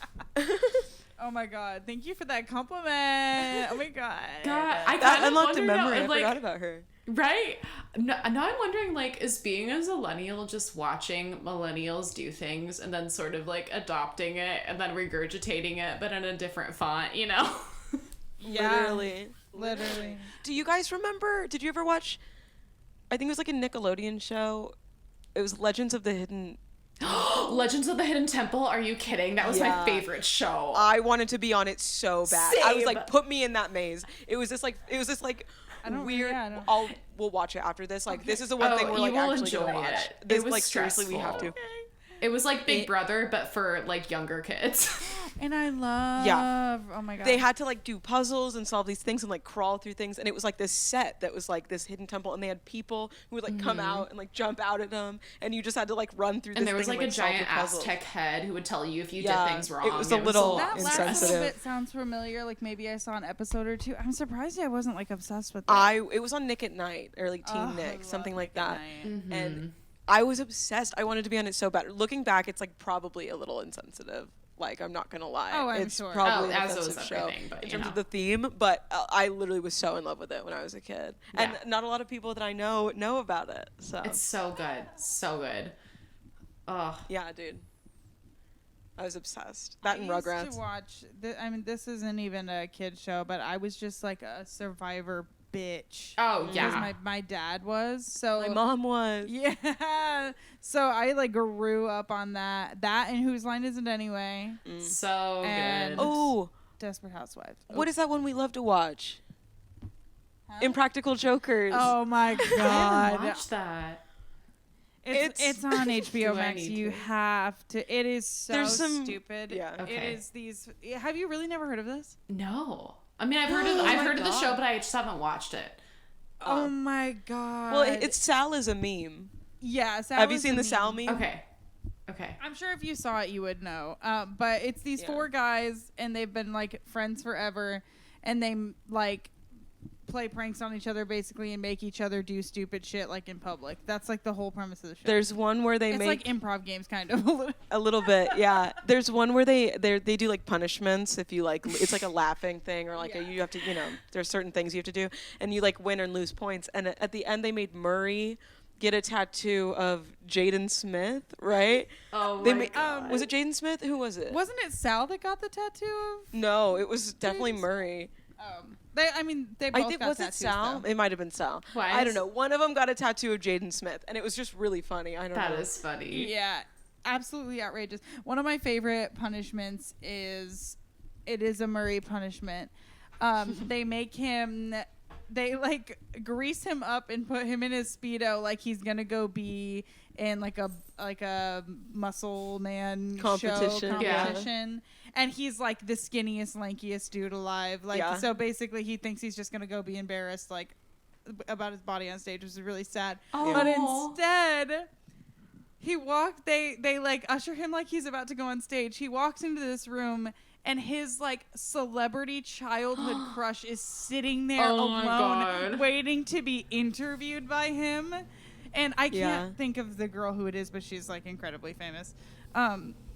C: Oh my God, thank you for that compliment. Oh my God.
B: God, I
D: That
B: kind of
D: unlocked a
B: wonder now,
D: memory. I
B: like,
D: forgot about her.
B: right? Now I'm wondering, like, is being a Zillennial just watching millennials do things and then sort of like adopting it and then regurgitating it, but in a different font, you know?
C: Yeah.
D: Literally. Do you guys remember? Did you ever watch? I think it was like a Nickelodeon show. It was Legends of the Hidden.
B: Legends of the Hidden Temple? Are you kidding? That was my
D: Yeah.
B: favorite show.
D: I wanted to be on it so bad. I was
B: Same.
D: like, put me in that maze. It was this like
C: I don't-
D: weird.
C: yeah, I don't-
D: We'll watch it after this. Like this is the one thing we're
B: you
D: like
B: will
D: actually gonna
B: enjoy
D: watch.
B: it.
D: This
B: It was
D: like seriously we have to.
B: stressful. It was like Big Brother, but for like younger kids.
C: And I love.
D: Yeah.
C: Oh my God.
D: They had to like do puzzles and solve these things and like crawl through things, and it was like this set that was like this hidden temple, and they had people who would like come out and like jump out at them, and you just had to like run through.
B: And
D: this
B: there was
D: thing
B: like
D: and,
B: a
D: solve the
B: giant
D: puzzles.
B: Aztec head who would tell you if you
D: Yeah,
B: did things wrong.
D: it was a little
C: that last
D: insensitive.
C: little bit sounds familiar. Like maybe I saw an episode or two. I'm surprised I wasn't like obsessed with it.
D: It was on Nick at Night or like Teen
C: Oh, I
D: Nick,
C: love
D: something like
C: Nick at
D: that.
C: Night.
D: And I was obsessed. I wanted to be on it so bad. Looking back, it's like probably a little insensitive. Like I'm not gonna lie.
C: Oh, I'm
D: it's
C: sure.
D: probably
B: Oh,
D: an
B: as was
D: offensive show
B: everything, but,
D: in
B: you
D: terms
B: know.
D: of the theme. But I literally was so in love with it when I was a kid, and
B: Yeah.
D: not a lot of people that I know about it. So
B: It's so good. So good. Oh.
D: yeah, dude. I was obsessed. That and
C: I used
D: Rugrats.
C: to watch. I mean, this isn't even a kid show, but I was just like a Survivor bitch.
B: Oh,
C: Because
B: yeah.
C: my dad was. So
D: My mom was.
C: Yeah. So I like grew up on that. That and Whose Line Is It Anyway?
B: So
C: And-
B: good.
D: Oh,
C: Desperate Housewives.
D: What is that one we love to watch?
C: Huh?
D: Impractical Jokers.
C: Oh my
B: I haven't
C: god.
B: watched that.
C: It's on HBO
B: Do I
C: Max.
B: need
C: You
B: to?
C: have to. It is so
D: There's some-
C: stupid.
D: yeah.
B: Okay.
C: It is these. Have you really never heard of this?
B: No. I mean, I've heard of
C: my
B: the show,
C: God.
B: but I just haven't watched it.
C: Oh my god.
D: Well, it's Sal is a meme.
C: yeah.
D: Have you seen the Sal meme?
B: Okay.
C: I'm sure if you saw it, you would know. But it's these
D: Yeah.
C: 4 guys, and they've been like friends forever, and they like play pranks on each other basically, and make each other do stupid shit like in public. That's like the whole premise of the show.
D: There's one where they
C: it's
D: make
C: like improv games, kind of. A little.
D: a little bit, yeah. There's one where they do like punishments if you like. It's like a laughing thing or like
C: Yeah.
D: you have to, there's certain things you have to do, and you like win and lose points. And at the end, they made Murray get a tattoo of Jaden Smith, right?
B: Oh
D: They
B: my
D: ma-
B: god.
D: Was it Jaden Smith? Who was it?
C: Wasn't it Sal that got the tattoo of?
D: No, it was definitely
C: Jaden Smith?
D: Murray.
C: They both
D: I think
C: got
D: was it
C: tattoos,
D: Sal?
C: though.
D: It might have been Sal.
B: Why
D: I don't
B: is-
D: know. One of them got a tattoo of Jaden Smith, and it was just really funny. I don't know.
B: That is funny.
C: Yeah, absolutely outrageous. One of my favorite punishments is a Murray punishment. They make him, they like grease him up and put him in his Speedo like he's gonna go be in like a muscle man
D: Competition.
C: competition. And he's like the skinniest, lankiest dude alive. Like,
D: Yeah.
C: so basically he thinks he's just gonna go be embarrassed like about his body on stage, which is really sad.
B: Oh.
C: But instead, they like usher him like he's about to go on stage. He walks into this room, and his like celebrity childhood crush is sitting there
B: Oh my
C: alone,
B: God.
C: waiting to be interviewed by him. And I can't
D: Yeah.
C: think of the girl who it is, but she's like incredibly famous.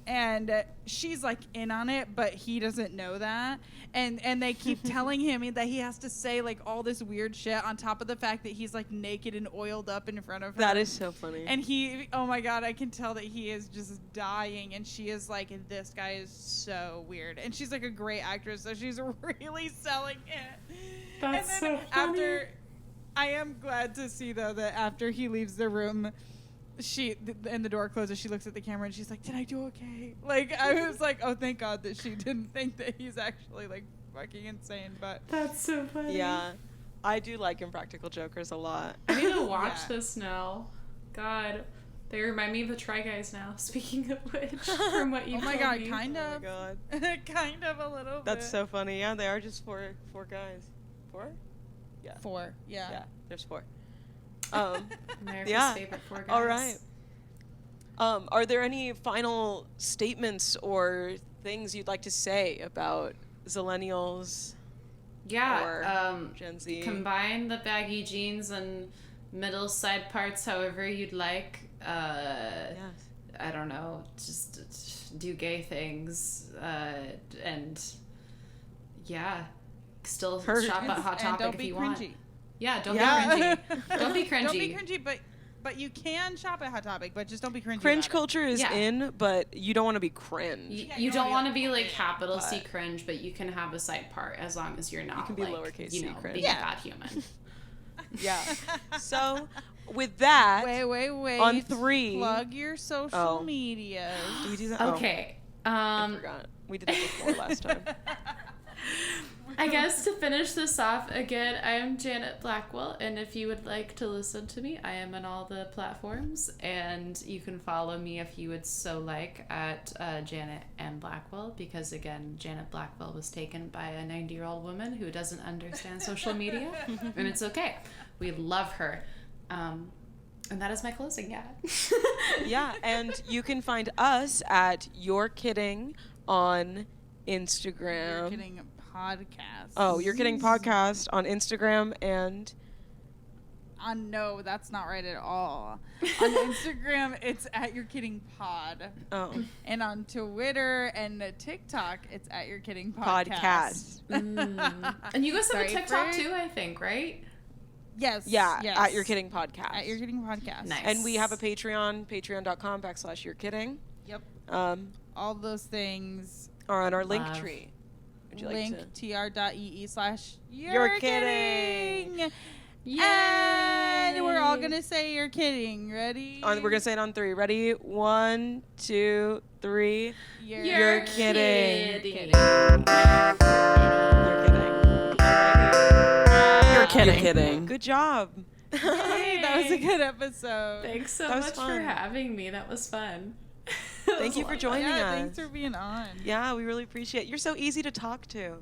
C: And she's like in on it, but he doesn't know that. And they keep telling him that he has to say like all this weird shit on top of the fact that he's like naked and oiled up in front of her.
D: That is so funny.
C: And he, oh my God, I can tell that he is just dying. And she is like, this guy is so weird. And she's like a great actress, so she's really selling it.
B: That's
C: and then
B: so funny.
C: after, I am glad to see though that after he leaves the room, and the door closes, she looks at the camera and she's like, did I do okay? Like, I was like, oh, thank God that she didn't think that he's actually like fucking insane. But
B: That's so funny.
D: Yeah, I do like Impractical Jokers a lot.
B: I need to watch
C: Yeah.
B: this now. God, they remind me of the Try Guys now. Speaking of which, from what you
C: oh my
B: told
C: God,
B: me.
C: kind
D: Oh
C: of.
D: my God.
C: Kind of a little
D: That's
C: bit.
D: so funny. Yeah, they are just four guys. 4?
C: 4, yeah.
D: Yeah, there's 4.
B: America's
D: Yeah.
B: favorite 4 guys.
D: All right. Are there any final statements or things you'd like to say about Zillennials
B: Yeah.
D: or Gen Z?
B: Combine the baggy jeans and middle side parts however you'd like.
D: Yes.
B: I don't know. Just do gay things. And yeah. Still
D: Heard.
B: shop at Hot
C: And
B: Topic
C: don't
B: if
C: be
B: you
C: cringy.
B: want. Yeah, don't
D: Yeah.
B: be cringy. Don't be cringy.
C: Don't be cringy, but you can shop at Hot Topic, but just don't be cringy.
D: Cringe
C: about it.
D: culture is
B: Yeah.
D: in, but you don't want to be cringe.
B: You,
C: Yeah,
B: you
C: you
B: don't
C: don't
B: want to be like capital C
D: But-
B: cringe, but you can have a side part as long as you're not
D: can be
B: like,
D: lowercase
B: you
D: c
B: know,
D: cringe.
B: being
C: Yeah.
B: a bad human.
D: Yeah. So, with that,
C: Wait.
D: On 3.
C: Plug your social
D: Oh.
C: media.
D: do we do that?
B: Okay.
D: I forgot. We did that before last time.
B: I guess to finish this off again, I am Janet Blackwell, and if you would like to listen to me, I am on all the platforms, and you can follow me if you would so like at Janet and Blackwell, because again, Janet Blackwell was taken by a 90-year-old woman who doesn't understand social media, and it's okay. We love her. And that is my closing, yeah.
D: Yeah, and you can find us at You're Kidding on Instagram.
C: You're kidding. Podcast.
D: Oh, You're Kidding podcast on Instagram and
C: No, that's not right at all. On Instagram, it's at You're Kidding Pod.
D: oh,
C: And on Twitter and TikTok, it's at You're Kidding Podcast.
B: And you guys have a
C: Sorry
B: TikTok
C: for-
B: too, I think, right?
C: Yes.
D: yeah,
C: yes.
D: at You're Kidding podcast.
C: At You're Kidding Podcast.
B: Nice.
D: And we have a Patreon, patreon.com/You're Kidding.
C: Yep.
D: All
C: those things.
D: are on our link
B: Love.
D: tree. Would you like
C: Link
D: to?
C: tr.ee/You're
D: You're Kidding.
C: And then we're all gonna say you're kidding. Ready?
D: We're gonna say it on 3. Ready? 1, 2, 3.
B: You're
D: kidding.
B: kidding.
D: You're
A: kidding.
D: You're kidding. Good job.
C: Hey, that was a good episode.
B: Thanks so
D: That was
B: much for
D: fun.
B: having me. That was fun.
D: Thank you for joining
C: Yeah,
D: us.
C: thanks for being on.
D: Yeah, we really appreciate it. You're so easy to talk to.